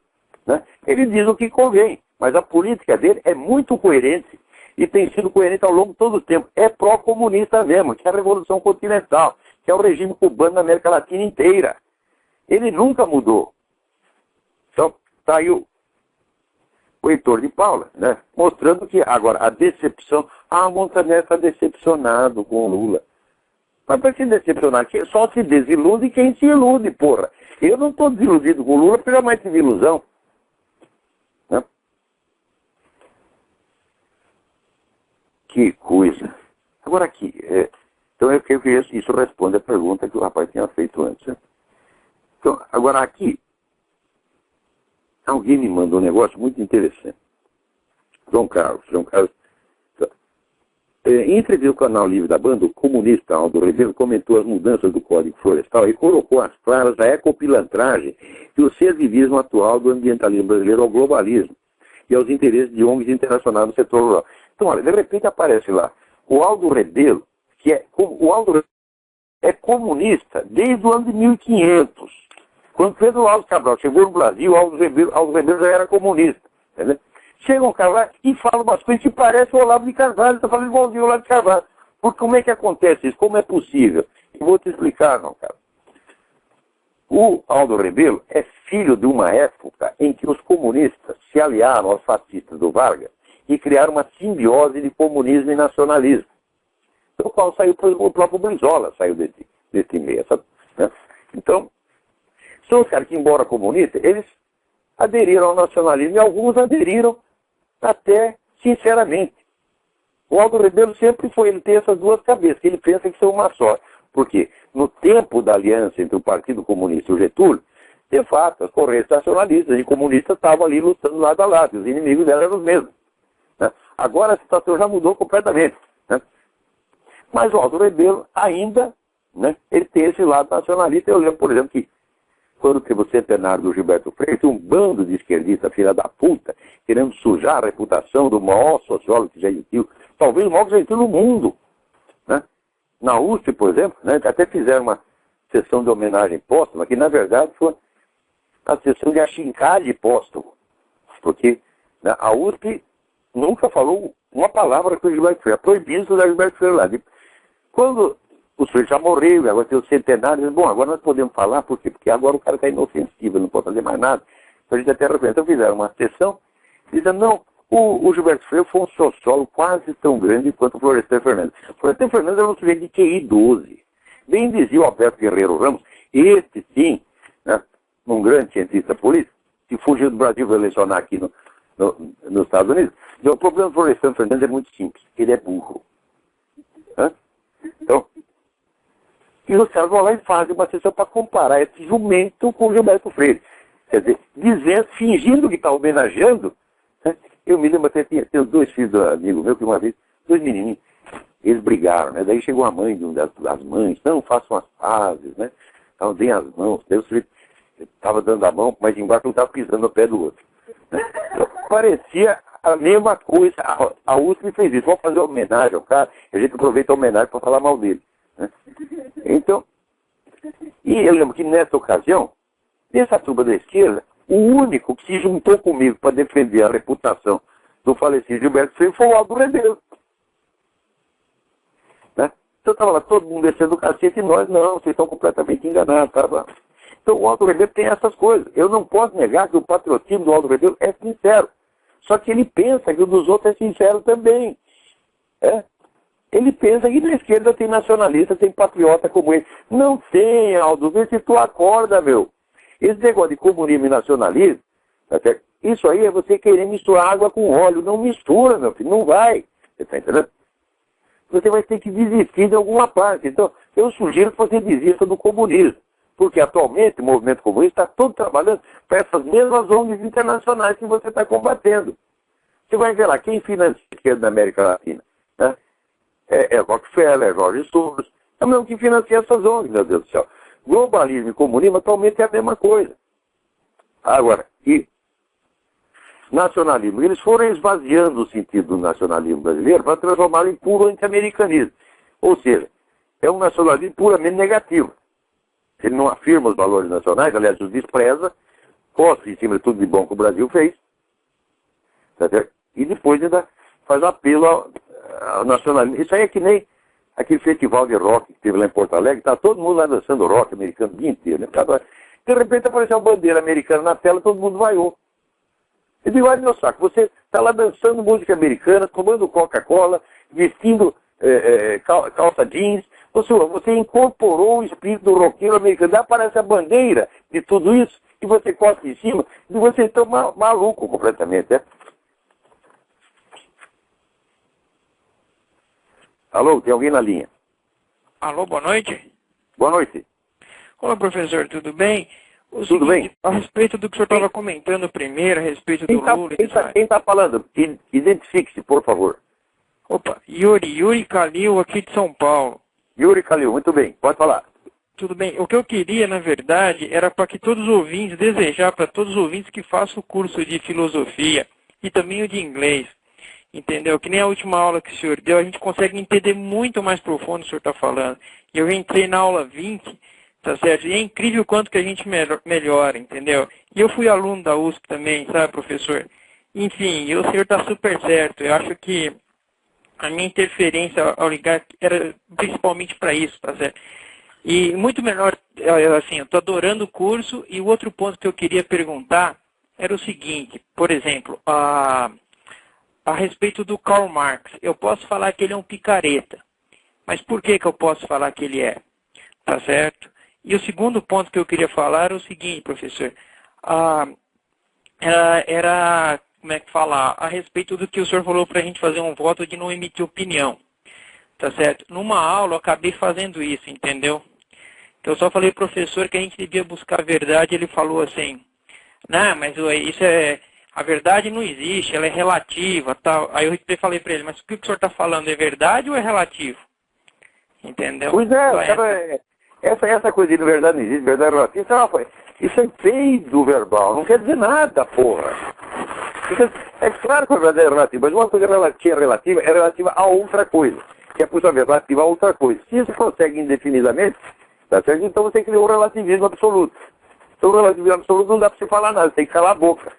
né, ele diz o que convém. Mas a política dele é muito coerente e tem sido coerente ao longo de todo o tempo. É pró-comunista mesmo, que é a Revolução Continental, que é o regime cubano na América Latina inteira. Ele nunca mudou. Então, está aí o Heitor de Paula, né, mostrando que agora a decepção, o Montaner está decepcionado com o Lula. Mas para se decepcionar, só se desilude quem se ilude, porra. Eu não estou desiludido com o Lula, porque jamais tive ilusão. Né? Que coisa. Agora aqui, então eu creio que isso responde a pergunta que o rapaz tinha feito antes. Né? Então, agora aqui, alguém me mandou um negócio muito interessante. João Carlos. Em entrevista ao canal Livre da Banda, o comunista Aldo Rebelo comentou as mudanças do Código Florestal e colocou às claras a ecopilantragem e o servilismo atual do ambientalismo brasileiro ao globalismo e aos interesses de ONGs internacionais no setor rural. Então, olha, de repente aparece lá o Aldo Rebelo, o Aldo Rebelo é comunista desde o ano de 1500. Quando Pedro Alves Cabral chegou no Brasil, Aldo Rebelo já era comunista, entendeu? Chega um cara lá e fala umas coisas que parecem o Olavo de Carvalho, está falando igualzinho o Olavo de Carvalho. Porque como é que acontece isso? Como é possível? Eu vou te explicar, não, cara. O Aldo Rebelo é filho de uma época em que os comunistas se aliaram aos fascistas do Vargas e criaram uma simbiose de comunismo e nacionalismo. Do qual saiu o próprio Brizola, saiu desse meio. Né? Então, são os caras que, embora comunistas, eles aderiram ao nacionalismo e alguns aderiram até sinceramente. O Aldo Rebelo sempre ele tem essas duas cabeças, que ele pensa que são uma só. Porque no tempo da aliança entre o Partido Comunista e o Getúlio, de fato, as correntes nacionalistas e comunistas estavam ali lutando lado a lado, e os inimigos dela eram os mesmos. Né? Agora a situação já mudou completamente. Né? Mas o Aldo Rebelo ainda, né, ele tem esse lado nacionalista. Eu lembro, por exemplo, que quando teve o centenário do Gilberto Freire, um bando de esquerdistas, filha da puta, querendo sujar a reputação do maior sociólogo que já existiu, talvez o maior que já existiu no mundo. Né? Na USP, por exemplo, né, até fizeram uma sessão de homenagem póstuma, que na verdade foi a sessão de achincalhe póstumo. Porque, né, a USP nunca falou uma palavra com o Gilberto Freire, é proibido estudar Gilberto Freire lá. Quando o Freire já morreu, agora tem o centenário. Bom, agora nós podemos falar, por quê? Porque agora o cara está inofensivo, não pode fazer mais nada. Então a gente até representa. Então fizeram uma sessão, dizendo, não, o Gilberto Freire foi um sociólogo quase tão grande quanto o Florestan Fernandes. O Florestan Fernandes era um sujeito de QI 12. Bem dizia o Alberto Guerreiro Ramos, este sim, né, um grande cientista político, que fugiu do Brasil para lecionar aqui nos Estados Unidos. E o problema do Florestan Fernandes é muito simples, ele é burro. Né? Então, e os caras vão lá e fazem uma sessão para comparar esse jumento com o Gilberto Freire. Quer dizer, fingindo que está homenageando. Né? Eu me lembro até, tinha dois filhos do amigo meu, que uma vez, dois menininhos, eles brigaram, né? Daí chegou a mãe das mães, não, façam as pazes, né? Então, deem as mãos. Daí o sujeito estava dando a mão, mas embaixo não estava pisando no pé do outro. Né? Então, parecia a mesma coisa. A USP fez isso, vamos fazer homenagem ao cara, a gente aproveita a homenagem para falar mal dele. Né? Então, e eu lembro que nessa ocasião, nessa turma da esquerda, o único que se juntou comigo para defender a reputação do falecido Gilberto Freire foi o Aldo Rebelo. Né? Então estava lá todo mundo descendo o cacete e nós, não, vocês estão completamente enganados. Tá? Então o Aldo Rebelo tem essas coisas. Eu não posso negar que o patrocínio do Aldo Rebelo é sincero. Só que ele pensa que o dos outros é sincero também. É? Ele pensa que na esquerda tem nacionalista, tem patriota como ele. Não tem, Aldo. Vê se tu acorda, meu. Esse negócio de comunismo e nacionalismo, até, isso aí é você querer misturar água com óleo. Não mistura, meu filho. Não vai. Você está entendendo? Você vai ter que desistir de alguma parte. Então, eu sugiro que você desista do comunismo. Porque atualmente o movimento comunista está todo trabalhando para essas mesmas ONGs internacionais que você está combatendo. Você vai ver lá, quem financia a esquerda da América Latina? Né? É Rockefeller, é Jorge Soros. É o mesmo que financia essas ONGs, meu Deus do céu. Globalismo e comunismo atualmente é a mesma coisa. Agora, e nacionalismo? Eles foram esvaziando o sentido do nacionalismo brasileiro para transformá-lo em puro anti-americanismo. Ou seja, é um nacionalismo puramente negativo. Ele não afirma os valores nacionais, aliás, os despreza, posta em cima de tudo de bom que o Brasil fez, tá certo? E depois ainda faz apelo ao nacionalismo. Isso aí é que nem aquele festival de rock que teve lá em Porto Alegre, tá todo mundo lá dançando rock americano o dia inteiro, né? De repente apareceu uma bandeira americana na tela, todo mundo vaiou. Eu digo, olha meu saco, você está lá dançando música americana, tomando Coca-Cola, vestindo calça jeans, você incorporou o espírito do roqueiro americano, daí aparece a bandeira de tudo isso, e você corta em cima, e você está maluco completamente, né? Alô, tem alguém na linha? Alô, boa noite. Boa noite. Olá, professor, tudo bem? Tudo bem? A respeito do que o senhor estava comentando primeiro, a respeito do Lula... Quem está falando? Identifique-se, por favor. Opa, Yuri Calil, aqui de São Paulo. Yuri Calil, muito bem, pode falar. Tudo bem. O que eu queria, na verdade, era para que todos os ouvintes, desejar para todos os ouvintes que façam o curso de filosofia e também o de inglês. Entendeu? Que nem a última aula que o senhor deu, a gente consegue entender muito mais profundo o que o senhor está falando. E eu entrei na aula 20, tá certo? E é incrível o quanto que a gente melhora, entendeu? E eu fui aluno da USP também, sabe, professor? Enfim, o senhor está super certo. Eu acho que a minha interferência ao ligar era principalmente para isso, tá certo? E muito melhor, assim, eu estou adorando o curso. E o outro ponto que eu queria perguntar era o seguinte, por exemplo, a respeito do Karl Marx, eu posso falar que ele é um picareta. Mas por que eu posso falar que ele é? Tá certo? E o segundo ponto que eu queria falar era o seguinte, professor. Como é que falar? A respeito do que o senhor falou para a gente fazer um voto de não emitir opinião. Tá certo? Numa aula eu acabei fazendo isso, entendeu? Então eu só falei, professor, que a gente devia buscar a verdade. Ele falou assim, não, mas isso é... A verdade não existe, ela é relativa, tal. Aí eu falei para ele, mas o que o senhor está falando é verdade ou é relativo? Entendeu? Pois é, essa coisa de verdade não existe, verdade relativa, isso é peido verbal, não quer dizer nada, porra. É claro que a verdade é relativa, mas uma coisa que é relativa a outra coisa, que é, por sua vez, relativa a outra coisa. Se isso consegue indefinidamente, tá certo? Então você criou um relativismo absoluto. Então o relativismo absoluto não dá para você falar nada, você tem que calar a boca.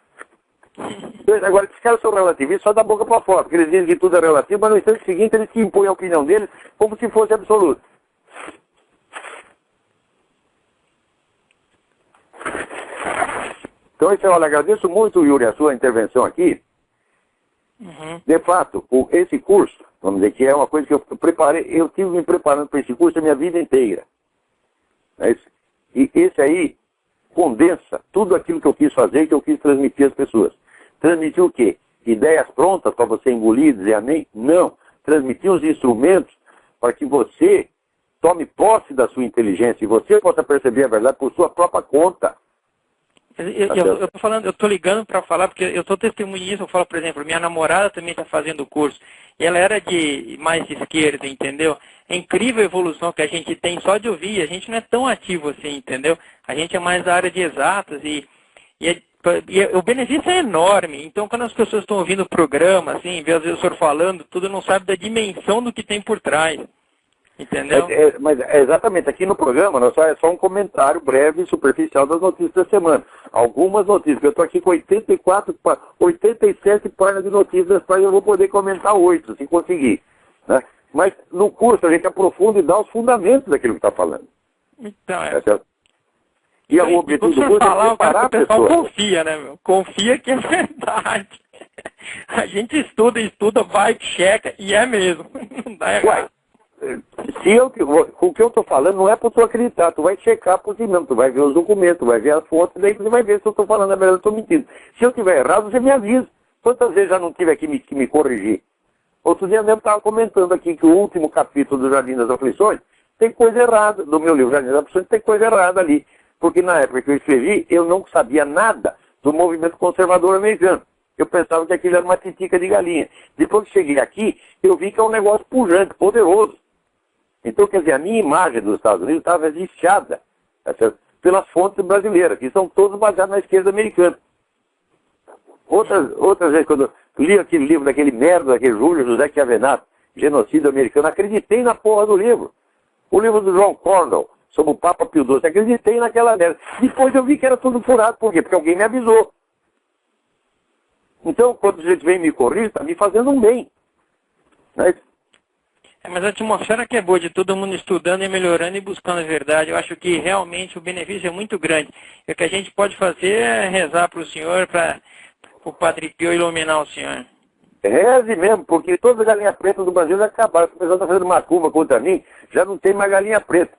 Agora, esses caras são relativistas só da boca para fora, porque eles dizem que tudo é relativo, mas no instante seguinte eles se impõem a opinião deles como se fosse absoluto. Então, olha, agradeço muito, Yuri, a sua intervenção aqui. Uhum. De fato, esse curso, vamos dizer que é uma coisa que eu preparei, eu tive me preparando para esse curso a minha vida inteira. E esse aí condensa tudo aquilo que eu quis fazer e que eu quis transmitir às pessoas. Transmitir o quê? Ideias prontas para você engolir e dizer amém? Não. Transmitir os instrumentos para que você tome posse da sua inteligência e você possa perceber a verdade por sua própria conta. Eu tô ligando para falar, porque eu tô testemunhando isso. Eu falo, por exemplo, minha namorada também está fazendo o curso. E ela era mais de esquerda, entendeu? É incrível a evolução que a gente tem só de ouvir. A gente não é tão ativo assim, entendeu? A gente é mais da área de exatas e o benefício é enorme. Então, quando as pessoas estão ouvindo o programa, assim, vê às vezes o senhor falando, tudo não sabe da dimensão do que tem por trás. Entendeu? Mas exatamente, aqui no programa é só um comentário breve e superficial das notícias da semana. Algumas notícias, eu estou aqui com 87 páginas de notícias, das quais eu vou poder comentar 8, se conseguir. Né? Mas no curso a gente aprofunda e dá os fundamentos daquilo que está falando. Então, E o objetivo do curso é preparar o pessoal confia, né, meu? Confia que é verdade. A gente estuda, vai, checa, e é mesmo. Não dá errado. O que eu estou falando não é para tu acreditar, tu vai checar por ti mesmo, tu vai ver os documentos, tu vai ver as fotos, daí você vai ver se eu estou falando a verdade, eu estou mentindo. Se eu estiver errado, você me avisa. Quantas vezes já não tive aqui que me corrigir? Outro dia mesmo estava comentando aqui que o último capítulo do Jardim das Aflições tem coisa errada, do meu livro Jardim das Aflições tem coisa errada ali. Porque na época que eu escrevi, eu não sabia nada do movimento conservador americano. Eu pensava que aquilo era uma titica de galinha. Depois que cheguei aqui, eu vi que é um negócio pujante, poderoso. Então, quer dizer, a minha imagem dos Estados Unidos estava viciada, tá certo? Pelas fontes brasileiras, que são todas baseadas na esquerda americana. Outras vezes, quando eu li aquele livro daquele merda, daquele Júlio José Chiavenato, Genocídio Americano, acreditei na porra do livro. O livro do John Cornwell, sobre o Papa Pio XII, acreditei naquela merda. Depois eu vi que era tudo furado. Por quê? Porque alguém me avisou. Então, quando a gente vem me corrigir, está me fazendo um bem. Né? Mas a atmosfera que é boa de todo mundo estudando e melhorando e buscando a verdade, eu acho que realmente o benefício é muito grande. E o que a gente pode fazer é rezar para o senhor, para o Padre Pio iluminar o senhor. Reze mesmo, porque todas as galinhas pretas do Brasil já acabaram. O pessoal está fazendo macumba contra mim, já não tem mais galinha preta.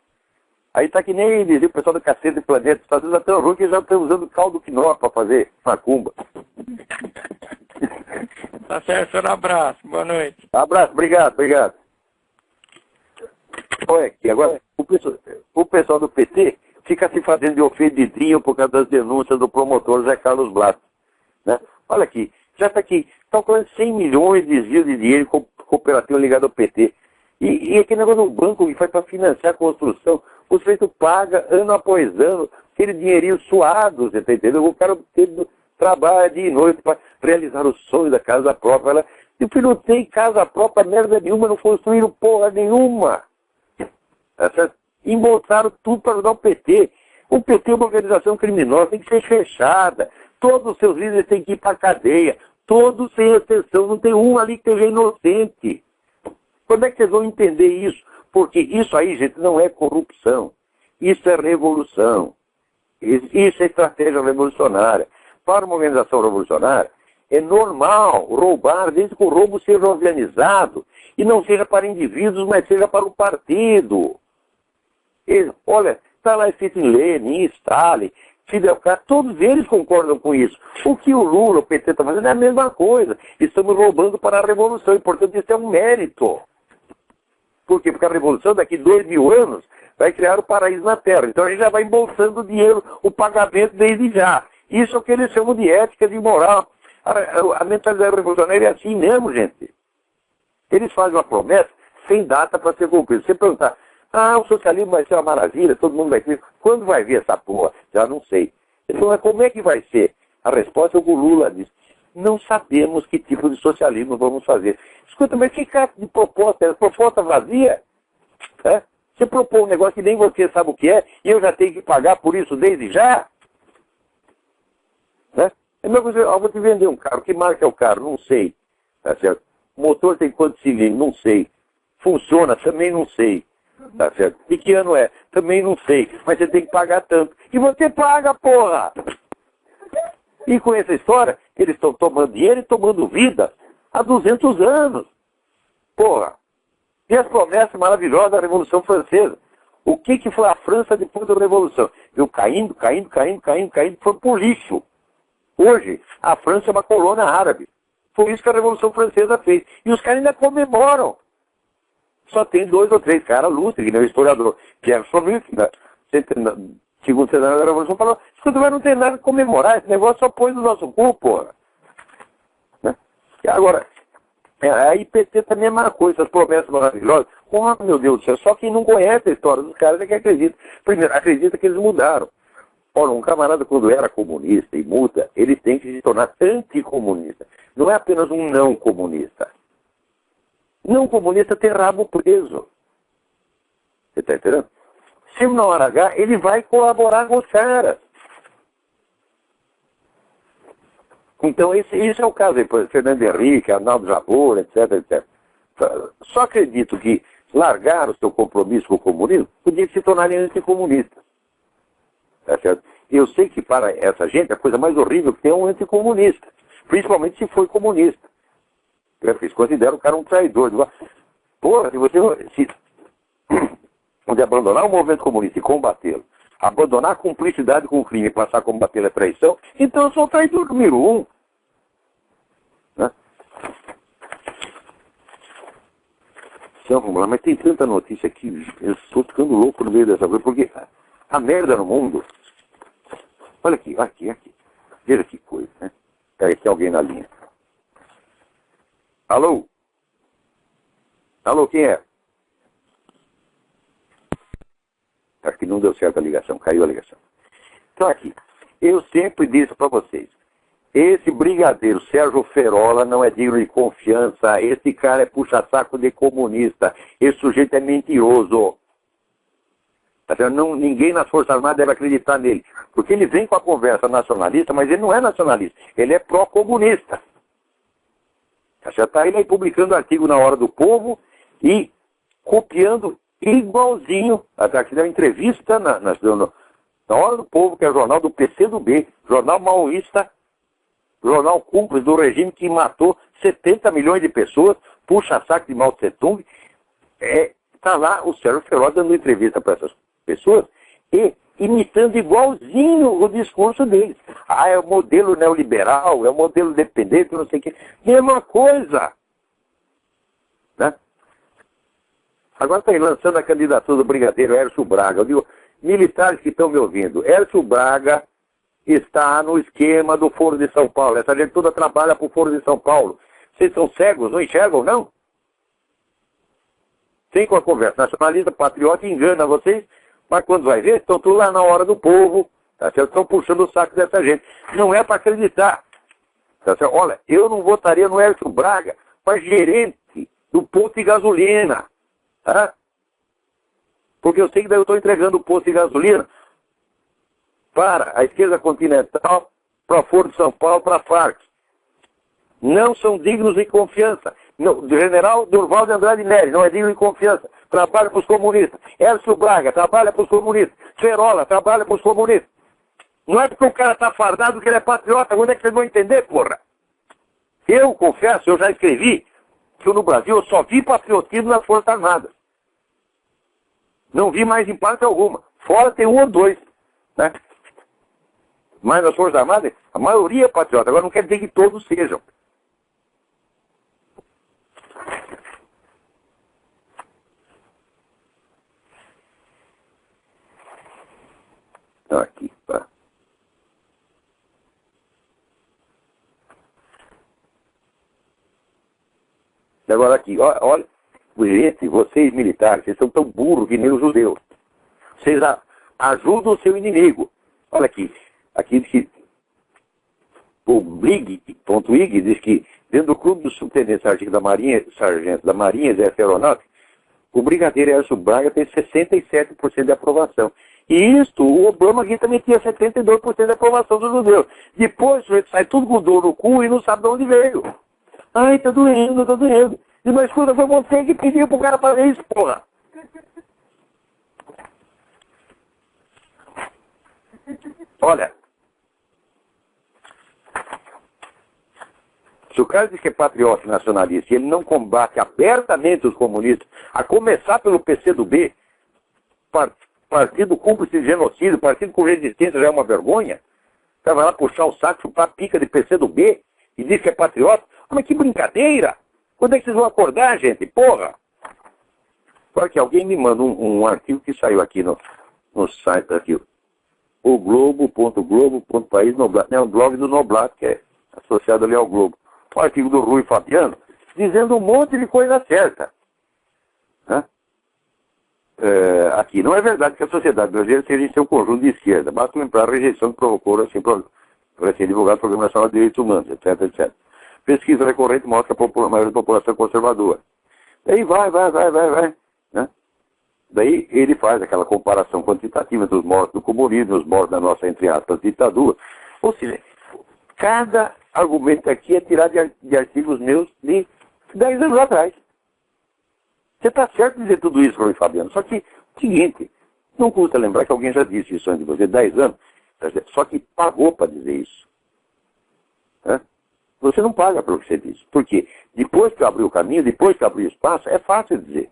Aí tá que nem dizia o pessoal do Cacete do Planeta, está tudo tão ruim que já estão usando caldo quinó para fazer macumba. Tá certo, senhor, abraço, boa noite. Abraço, obrigado. Olha aqui, agora, o pessoal do PT fica se fazendo de ofendidinho por causa das denúncias do promotor Zé Carlos Blatt. Né? Olha aqui, já está aqui, estão falando 100 milhões de desvios de dinheiro com cooperativa ligada ao PT. E aquele negócio do banco que faz para financiar a construção, o sujeito paga ano após ano, aquele dinheirinho suado, você está entendendo? O cara trabalha dia e noite para realizar o sonho da casa própria. E o filho não tem casa própria, merda nenhuma, não construíram porra nenhuma. Embolsaram tudo para ajudar o PT. O PT é uma organização criminosa, tem que ser fechada. Todos os seus líderes têm que ir para a cadeia. Todos sem exceção, não tem um ali que seja inocente. Quando é que vocês vão entender isso? Porque isso aí, gente, não é corrupção. Isso é revolução. Isso é estratégia revolucionária. Para uma organização revolucionária, é normal roubar, desde que o roubo seja organizado. E não seja para indivíduos, mas seja para o partido. Olha, está lá escrito em Lenin, Stalin, Fidel Castro, todos eles concordam com isso. O que o Lula, o PT está fazendo é a mesma coisa. Estamos roubando para a revolução, e portanto isso é um mérito. Por quê? Porque a revolução daqui 2000 anos vai criar o paraíso na Terra. Então a gente já vai embolsando o dinheiro, o pagamento desde já. Isso é o que eles chamam de ética, de moral. A mentalidade revolucionária é assim mesmo, gente. Eles fazem uma promessa sem data para ser cumprida. Você perguntar, o socialismo vai ser uma maravilha, todo mundo vai ter. Quando vai vir essa porra? Já não sei. Então, como é que vai ser? A resposta é o que o Lula disse. Não sabemos que tipo de socialismo vamos fazer. Escuta, mas que caso de proposta? É proposta vazia? É? Você propõe um negócio que nem você sabe o que é, e eu já tenho que pagar por isso desde já? É? Eu vou te vender um carro. Que marca é o carro? Não sei. Tá certo? O motor tem quantos cilindros? Não sei. Funciona? Também não sei. Tá certo? E que ano é? Também não sei. Mas você tem que pagar tanto. E você paga, porra! E com essa história, eles estão tomando dinheiro e tomando vida há 200 anos. Porra! E as promessas maravilhosas da Revolução Francesa. O que foi a França depois da Revolução? Viu caindo, foi pro lixo. Hoje, a França é uma colônia árabe. Foi isso que a Revolução Francesa fez. E os caras ainda comemoram. Só tem 2 ou 3 caras lúcidos, que nem o historiador Pierre Sauvigny, segundo cenário da Revolução, falou, escuta, não tem nada a comemorar, esse negócio só põe no nosso cu, porra. Né? E agora, a IPT também é uma coisa, essas promessas maravilhosas. Oh, meu Deus do céu, só quem não conhece a história dos caras é que acredita. Primeiro, acredita que eles mudaram. Ora, um camarada quando era comunista e muda, ele tem que se tornar anticomunista. Não é apenas um não comunista. Não comunista tem rabo preso. Você está entendendo? Se na hora H, ele vai colaborar com os caras. Então, esse é o caso aí, por exemplo, Fernando Henrique, Arnaldo Jabor, etc. Só acredito que largar o seu compromisso com o comunismo podia se tornarem anticomunistas. Tá certo? Eu sei que para essa gente a coisa mais horrível que tem é um anticomunista. Principalmente se foi comunista. Eles consideram o cara um traidor. Porra, se você abandonar o movimento comunista e combatê-lo, abandonar a cumplicidade com o crime e passar a combater a traição, então eu sou o traidor número 1. Né? Então, vamos lá, mas tem tanta notícia aqui, eu estou ficando louco no meio dessa coisa, porque a merda no mundo... Olha aqui. Veja que coisa, né? Peraí, tem alguém na linha. Alô? Alô, quem é? Acho que não deu certo a ligação, caiu a ligação. Então aqui, eu sempre disse para vocês, esse brigadeiro Sérgio Ferola não é digno de confiança, esse cara é puxa-saco de comunista, esse sujeito é mentiroso. Não, ninguém nas Forças Armadas deve acreditar nele, porque ele vem com a conversa nacionalista, mas ele não é nacionalista, ele é pró-comunista. Já está ele aí publicando artigo na Hora do Povo e copiando igualzinho. Aqui deu uma entrevista na Hora do Povo, que é o jornal do PCdoB, jornal maoísta, jornal cúmplice do regime que matou 70 milhões de pessoas, puxa saco de Mao Tse Tung. Está lá o Sérgio Ferola dando entrevista para essas pessoas e imitando igualzinho o discurso deles. É o modelo neoliberal, é o modelo dependente, não sei o quê. Mesma coisa. Né? Agora está aí lançando a candidatura do brigadeiro Hércio Braga. Eu digo, militares que estão me ouvindo, Hércio Braga está no esquema do Foro de São Paulo. Essa gente toda trabalha para o Foro de São Paulo. Vocês são cegos, não enxergam, não? Tem com a conversa nacionalista, patriota, engana vocês, mas quando vai ver, estão tudo lá na Hora do Povo, tá certo? Estão puxando o saco dessa gente. Não é para acreditar. Tá certo? Olha, eu não votaria no Hércio Braga para gerente do posto de gasolina. Tá? Porque eu sei que daí eu estou entregando o posto de gasolina para a esquerda continental, para o Foro de São Paulo, para a Farc. Não são dignos de confiança. O general Durval de Andrade Nery não é digno de confiança. Trabalha para os comunistas. Hércio Braga trabalha para os comunistas. Ferola trabalha para os comunistas. Não é porque o cara está fardado que ele é patriota. Quando é que vocês vão entender, porra? Eu confesso, eu já escrevi que no Brasil eu só vi patriotismo nas Forças Armadas. Não vi mais em parte alguma. Fora tem um ou dois. Né? Mas nas Forças Armadas, a maioria é patriota. Agora não quer dizer que todos sejam. Aqui, tá. Agora aqui, olha, vocês militares, vocês são tão burros que nem os judeus. Vocês ajudam o seu inimigo. Olha aqui diz que o Brig.ig diz que dentro do clube do subtenente sargento da Marinha e Exército Aeronáutico, o brigadeiro Hércio Braga tem 67% de aprovação. E isso, o Obama aqui também tinha 72% de aprovação dos judeus. Depois o sujeito sai tudo com dor no cu e não sabe de onde veio. Ai, tá doendo. E mas escuta, foi você que pediu pro cara fazer isso, porra. Olha, se o cara diz que é patriota e nacionalista e ele não combate abertamente os comunistas, a começar pelo PCdoB, partido cúmplice de genocídio, partido com resistência já é uma vergonha, o cara vai lá puxar o saco, chupar a pica de PCdoB e diz que é patriota. Mas que brincadeira! Quando é que vocês vão acordar, gente? Porra! Só que alguém me manda um artigo que saiu aqui no site aqui, o globo.globo.país Noblat, é um blog do Noblat, que é associado ali ao Globo. Um artigo do Rui Fabiano, dizendo um monte de coisa certa. Né? Aqui, não é verdade que a sociedade brasileira seja em seu conjunto de esquerda. Basta lembrar a rejeição que provocou assim, para ser divulgado o Programa Nacional de Direitos Humanos, etc. Pesquisa recorrente mostra que a maioria da população é conservadora. Daí vai. Né? Daí ele faz aquela comparação quantitativa dos mortos do comunismo, os mortos da nossa, entre aspas, ditadura. Ou seja, cada argumento aqui é tirado de artigos meus de 10 anos atrás. Você está certo de dizer tudo isso, Rui Fabiano. Só que, seguinte, não custa lembrar que alguém já disse isso antes de você, 10 anos, só que pagou para dizer isso. Né? Você não paga pelo que você diz. Porque depois que abriu o caminho, depois que abriu o espaço, é fácil dizer.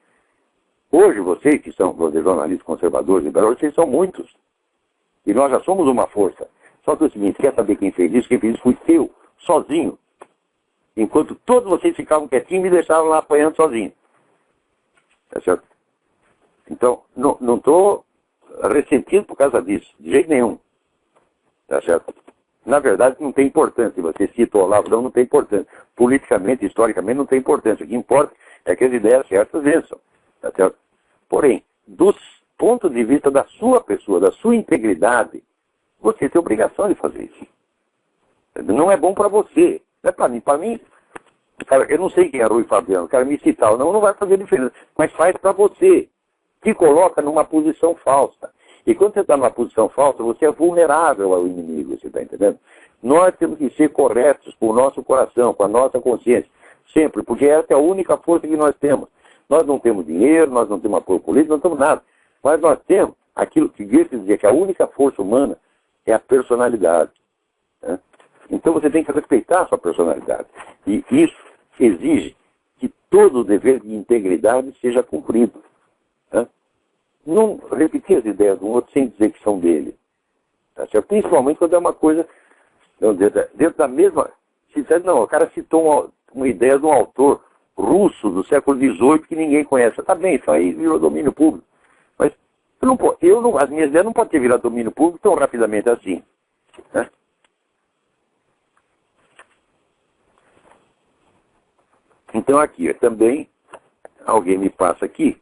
Hoje, vocês que são jornalistas conservadores, liberais, vocês são muitos. E nós já somos uma força. Só que é o seguinte, quer saber quem fez isso? Quem fez isso foi eu, sozinho. Enquanto todos vocês ficavam quietinhos e me deixavam lá apanhando sozinho. Tá certo? Então, não estou ressentido por causa disso, de jeito nenhum. Tá certo? Na verdade, não tem importância. Você cita o Olavo, não tem importância. Politicamente, historicamente, não tem importância. O que importa é que as ideias certas vençam. Tá certo? Porém, do ponto de vista da sua pessoa, da sua integridade, você tem obrigação de fazer isso. Não é bom para você. Não é para mim. Para mim, cara, eu não sei quem é Rui Fabiano. O cara me citar, não vai fazer diferença. Mas faz para você. Te coloca numa posição falsa. E quando você está numa posição falsa, você é vulnerável ao inimigo, você está entendendo? Nós temos que ser corretos com o nosso coração, com a nossa consciência, sempre, porque essa é a única força que nós temos. Nós não temos dinheiro, nós não temos apoio político, não temos nada. Mas nós temos aquilo que Goethe dizia, que a única força humana é a personalidade. Né? Então você tem que respeitar a sua personalidade. E isso exige que todo o dever de integridade seja cumprido. Né? Não repetir as ideias do outro sem dizer que são dele. Tá certo? Principalmente quando é uma coisa dentro da mesma... Não, o cara citou uma ideia de um autor russo do século XVIII que ninguém conhece. Tá bem, isso aí virou domínio público. Mas as minhas ideias não podem ter virado domínio público tão rapidamente assim. Né? Então aqui, também, alguém me passa aqui,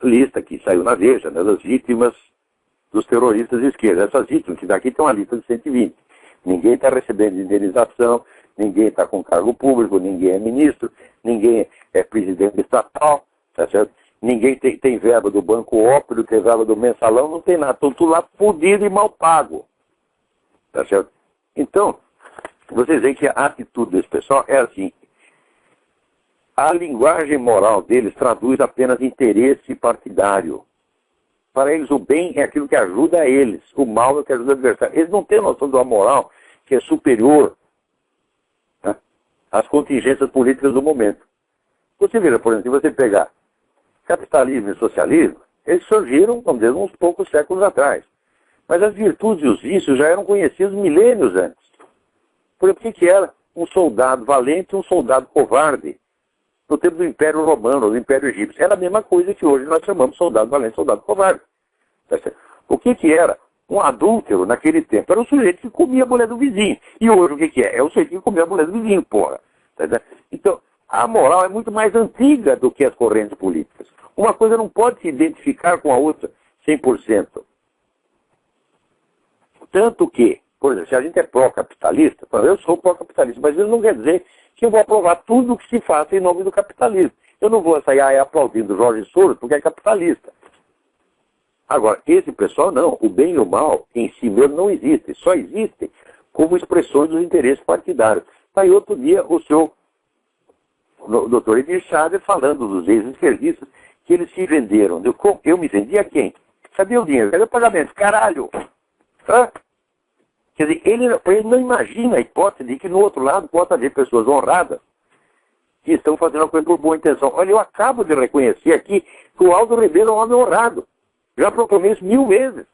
lista que saiu na Veja, né, das vítimas dos terroristas de esquerda. Essas vítimas, que daqui tem uma lista de 120. Ninguém está recebendo indenização, ninguém está com cargo público, ninguém é ministro, ninguém é presidente estatal, tá certo? Ninguém tem verba do Banco Ópio, tem verba do Mensalão, não tem nada. Estão tudo lá fudido e mal pago. Tá certo? Então, vocês veem que a atitude desse pessoal é assim. A linguagem moral deles traduz apenas interesse partidário. Para eles, o bem é aquilo que ajuda eles. O mal é o que ajuda o adversário. Eles não têm noção de uma moral que é superior, né, às contingências políticas do momento. Você vira, por exemplo, se você pegar capitalismo e socialismo, eles surgiram, vamos dizer, uns poucos séculos atrás. Mas as virtudes e os vícios já eram conhecidos milênios antes. Por exemplo, o que era um soldado valente e um soldado covarde? No tempo do Império Romano, do Império Egípcio. Era a mesma coisa que hoje nós chamamos soldado valente, soldado covarde. O que era um adúltero naquele tempo? Era o sujeito que comia a mulher do vizinho. E hoje o que é? É o sujeito que comia a mulher do vizinho, porra. Então, a moral é muito mais antiga do que as correntes políticas. Uma coisa não pode se identificar com a outra 100%. Tanto que, por exemplo, se a gente é pró-capitalista, eu sou pró-capitalista, mas isso não quer dizer que eu vou aprovar tudo o que se faça em nome do capitalismo. Eu não vou sair aí aplaudindo o Jorge Soros porque é capitalista. Agora, esse pessoal não. O bem e o mal em si mesmo não existem. Só existem como expressões dos interesses partidários. Aí outro dia o senhor, o doutor Emir Schader, falando dos ex-esquerdistas, que eles se venderam. Eu me vendi a quem? Cadê o dinheiro? Cadê o pagamento? Caralho! Hã? Quer dizer, ele não imagina a hipótese de que no outro lado possa haver pessoas honradas que estão fazendo a coisa por boa intenção. Olha, eu acabo de reconhecer aqui que o Aldo Ribeiro é um homem honrado. Já proclamei isso 1000 vezes.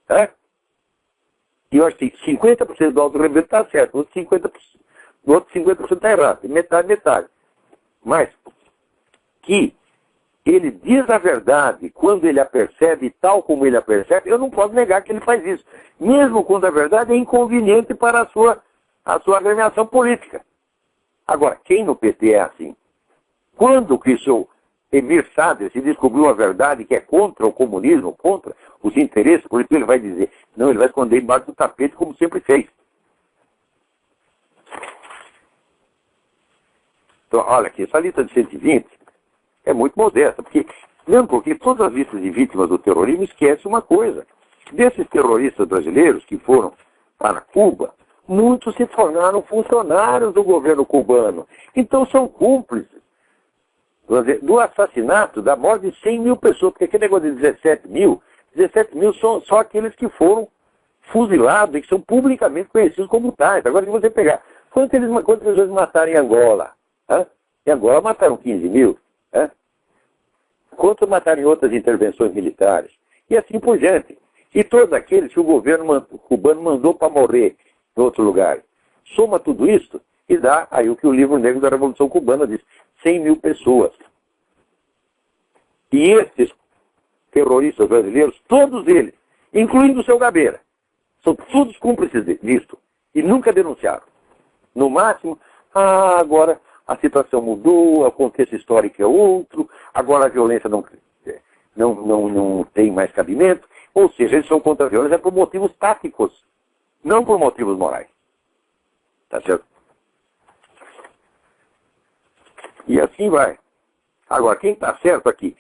Tá? E eu acho que 50% do Aldo Ribeiro está certo, o outro 50% está errado. Metade. Mas que ele diz a verdade quando ele a percebe, tal como ele a percebe, eu não posso negar que ele faz isso. Mesmo quando a verdade é inconveniente para a sua agremiação política. Agora, quem no PT é assim? Quando que o seu Emir Schader se descobriu a verdade que é contra o comunismo, contra os interesses políticos, ele vai dizer, não, ele vai esconder embaixo do tapete como sempre fez. Então, olha aqui, essa lista de 120 é muito modesta, porque todas as listas de vítimas do terrorismo esquecem uma coisa. Desses terroristas brasileiros que foram para Cuba, muitos se tornaram funcionários do governo cubano. Então são cúmplices do assassinato, da morte de 100 mil pessoas, porque aquele negócio de 17 mil são só aqueles que foram fuzilados e que são publicamente conhecidos como tais. Agora, se você pegar, quantas pessoas mataram em Angola? Hã? Em Angola mataram 15 mil. Hã? Quantos mataram em outras intervenções militares? E assim por diante. E todos aqueles que o governo cubano mandou para morrer em outro lugar. Soma tudo isso e dá aí o que o livro negro da Revolução Cubana diz: 100 mil pessoas. E esses terroristas brasileiros, todos eles, incluindo o seu Gabeira, são todos cúmplices disso e nunca denunciaram. No máximo, agora a situação mudou, o contexto histórico é outro, agora a violência não tem mais cabimento. Ou seja, eles são contra a violência por motivos táticos, não por motivos morais. Tá certo? E assim vai. Agora, quem está certo aqui?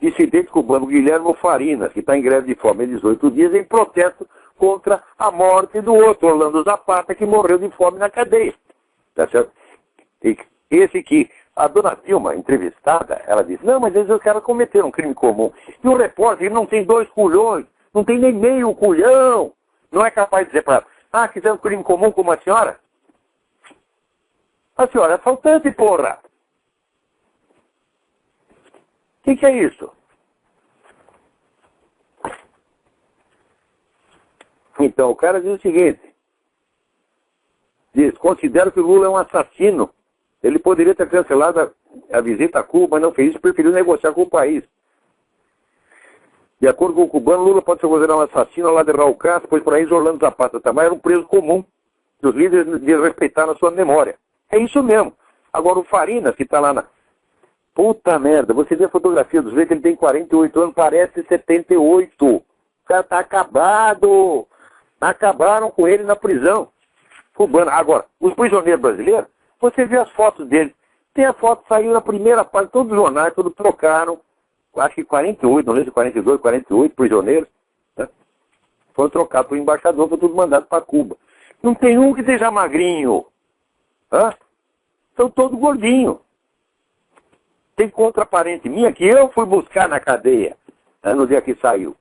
Dissidente cubano Guilherme Farinas, que está em greve de fome há 18 dias, em protesto contra a morte do outro, Orlando Zapata, que morreu de fome na cadeia. Tá certo? E esse que a dona Dilma, entrevistada, ela disse: não, mas eles querem cometer um crime comum. E o repórter, ele não tem 2 culhões, não tem nem meio culhão, não é capaz de dizer para ela: fizeram um crime comum como a senhora? A senhora é assaltante, porra! O que é isso? Então, o cara diz o seguinte: diz, considero que o Lula é um assassino. Ele poderia ter cancelado a visita a Cuba, mas não fez isso, preferiu negociar com o país. De acordo com o cubano, Lula pode ser considerado um assassino lá de Raul Castro, pois para isso Orlando Zapata também era um preso comum, que os líderes desrespeitaram a sua memória. É isso mesmo. Agora o Farinas, que está lá na... Puta merda, você vê a fotografia do sujeito, ele tem 48 anos, parece 78. O cara tá acabado. Acabaram com ele na prisão cubana. Agora, os prisioneiros brasileiros, você vê as fotos dele. Tem a foto, saiu na primeira parte, todos os jornais, todos trocaram. Acho que 48, não sei se 42, 48 prisioneiros, né? Foram trocados por embaixador, foram tudo mandado para Cuba. Não tem um que seja magrinho. São todos gordinhos. Tem contraparente minha que eu fui buscar na cadeia, no dia que saiu.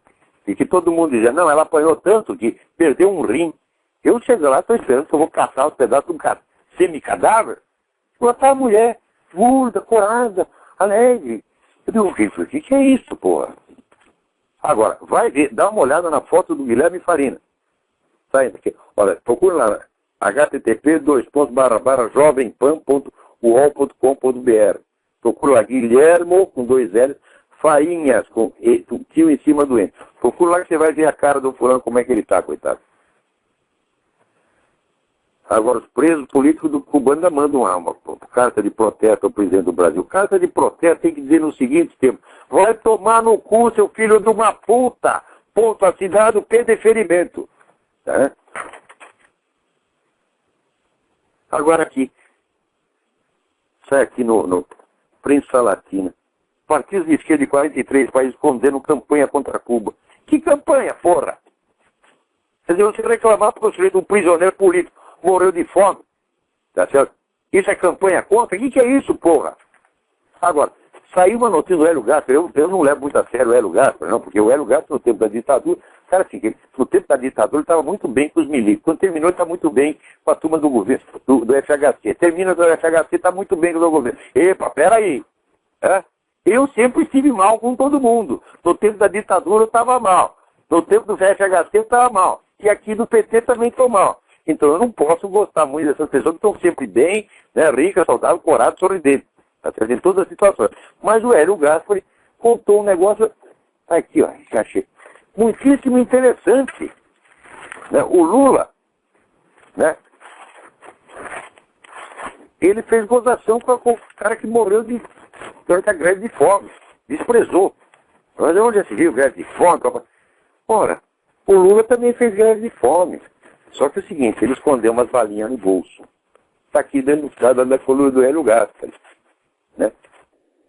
E que todo mundo dizia: não, ela apanhou tanto que perdeu um rim. Eu chego lá, estou esperando que eu vou caçar os pedaços de um semi-cadáver. Ela tá a mulher, gorda, corada, alegre. Eu digo: o que é isso, porra? Agora, vai ver, dá uma olhada na foto do Guilherme Farinas. Saindo aqui. Olha, procura lá, http://jovempan.uol.com.br. Procura lá, Guilhermo, com 2 L's, Farinhas, com o tio em cima do N. Procura lá que você vai ver a cara do fulano, como é que ele tá, coitado. Agora, os presos políticos do cubano ainda mandam uma carta de protesto ao presidente do Brasil. Carta de protesto tem que dizer no seguinte tempo: vai tomar no cu, seu filho de uma puta! Ponto assinado, P de ferimento. Tá? Agora aqui. Sai aqui no Prensa Latina. Partidos de esquerda de 43 países condenam campanha contra Cuba. Que campanha, porra? Quer dizer, você reclamar porque o sujeito, um prisioneiro político, morreu de fome. Tá certo? Isso é campanha contra? O que é isso, porra? Agora, saiu uma notícia do Hélio Gaspar. Eu não levo muito a sério o Hélio Gaspar, não, porque o Hélio Gaspar, no tempo da ditadura, cara, assim, no tempo da ditadura, ele estava muito bem com os milícios. Quando terminou, ele está muito bem com a turma do governo, do FHC. Termina do FHC, está muito bem com o governo. Epa, peraí. Eu sempre estive mal com todo mundo. No tempo da ditadura, eu estava mal. No tempo do FHC, eu estava mal. E aqui do PT também estou mal. Então eu não posso gostar muito dessas pessoas que estão sempre bem, né, ricas, saudáveis, coradas, sorridentes. Tá certo? Em todas as situações. Mas o Hélio Gaspar contou um negócio, aqui, ó, achei, muitíssimo interessante. Né? O Lula, né, ele fez gozação com o cara que morreu durante a greve de fome. Desprezou. Mas onde já se viu greve de fome? Ora, o Lula também fez greve de fome. Só que é o seguinte, ele escondeu umas balinhas no bolso. Está aqui denunciado da coluna do Hélio Gaspar. Né?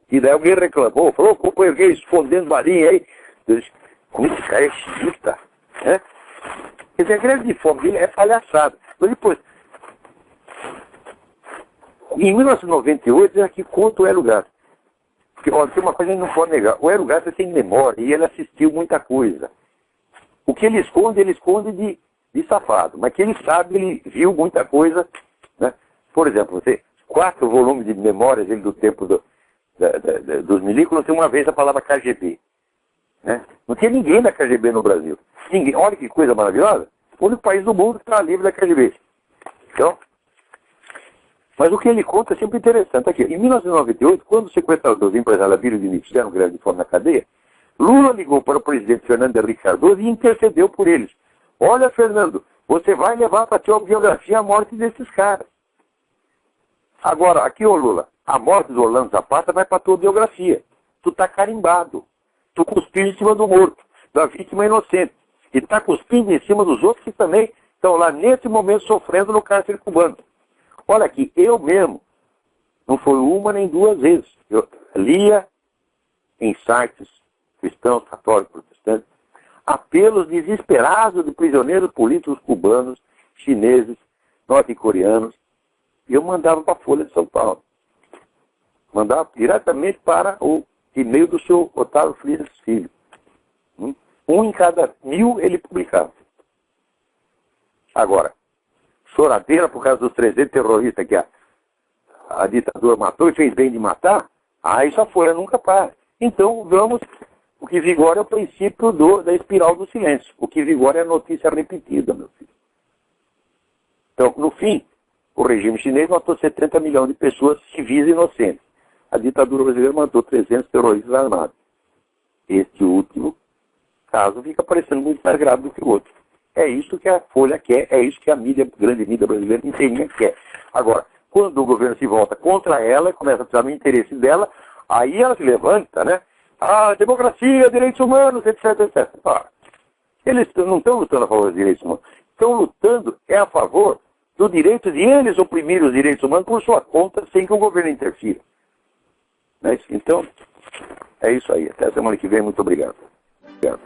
E daí alguém reclamou, falou: companheiro, que escondendo balinha aí. Eu disse: como esse cara é chita? Né? Quer dizer, a greve de fome dele é palhaçada. Mas depois, em 1998, aqui conta o Hélio Gaspar. Porque, olha, tem uma coisa que a gente não pode negar. O Hélio Gaspar tem memória e ele assistiu muita coisa. O que ele esconde de safado. Mas que ele sabe, ele viu muita coisa. Né? Por exemplo, você, 4 volumes de memórias dele do tempo dos milicos, não tem uma vez a palavra KGB. Né? Não tinha ninguém da KGB no Brasil. Ninguém. Olha que coisa maravilhosa. O único país do mundo que está livre da KGB. Então, mas o que ele conta é sempre interessante. Aqui, em 1998, quando o sequestrador do empresário Abílio Diniz fizeram greve de fome na cadeia, Lula ligou para o presidente Fernando Henrique Cardoso e intercedeu por eles. Olha, Fernando, você vai levar para a tua biografia a morte desses caras. Agora, aqui, ô Lula, a morte do Orlando Zapata vai para a tua biografia. Tu está carimbado. Tu cuspindo em cima do morto, da vítima inocente. E está cuspindo em cima dos outros que também estão lá nesse momento sofrendo no cárcere cubano. Olha aqui, eu mesmo, não foi uma nem 2 vezes, eu lia em sites cristãos, católicos, protestantes, apelos desesperados de prisioneiros políticos cubanos, chineses, norte-coreanos, e eu mandava para a Folha de São Paulo. Mandava diretamente para o e-mail do seu Otávio Frias Filho. Um em cada 1000 ele publicava. Agora, choradeira por causa dos 300 terroristas que a ditadura matou e fez bem de matar, isso a Folha nunca para. Então, vamos, o que vigora é o princípio da espiral do silêncio. O que vigora é a notícia repetida, meu filho. Então, no fim, o regime chinês matou 70 milhões de pessoas civis inocentes. A ditadura brasileira matou 300 terroristas armados. Este último caso fica parecendo muito mais grave do que o outro. É isso que a Folha quer, é isso que a grande mídia brasileira inteirinha quer. Agora, quando o governo se volta contra ela, começa a precisar do interesse dela, aí ela se levanta, né? Democracia, direitos humanos, etc, etc. Eles não estão lutando a favor dos direitos humanos. Estão lutando a favor do direito de eles oprimirem os direitos humanos por sua conta, sem que o governo interfira. Então, é isso aí. Até a semana que vem. Muito obrigado. Obrigado.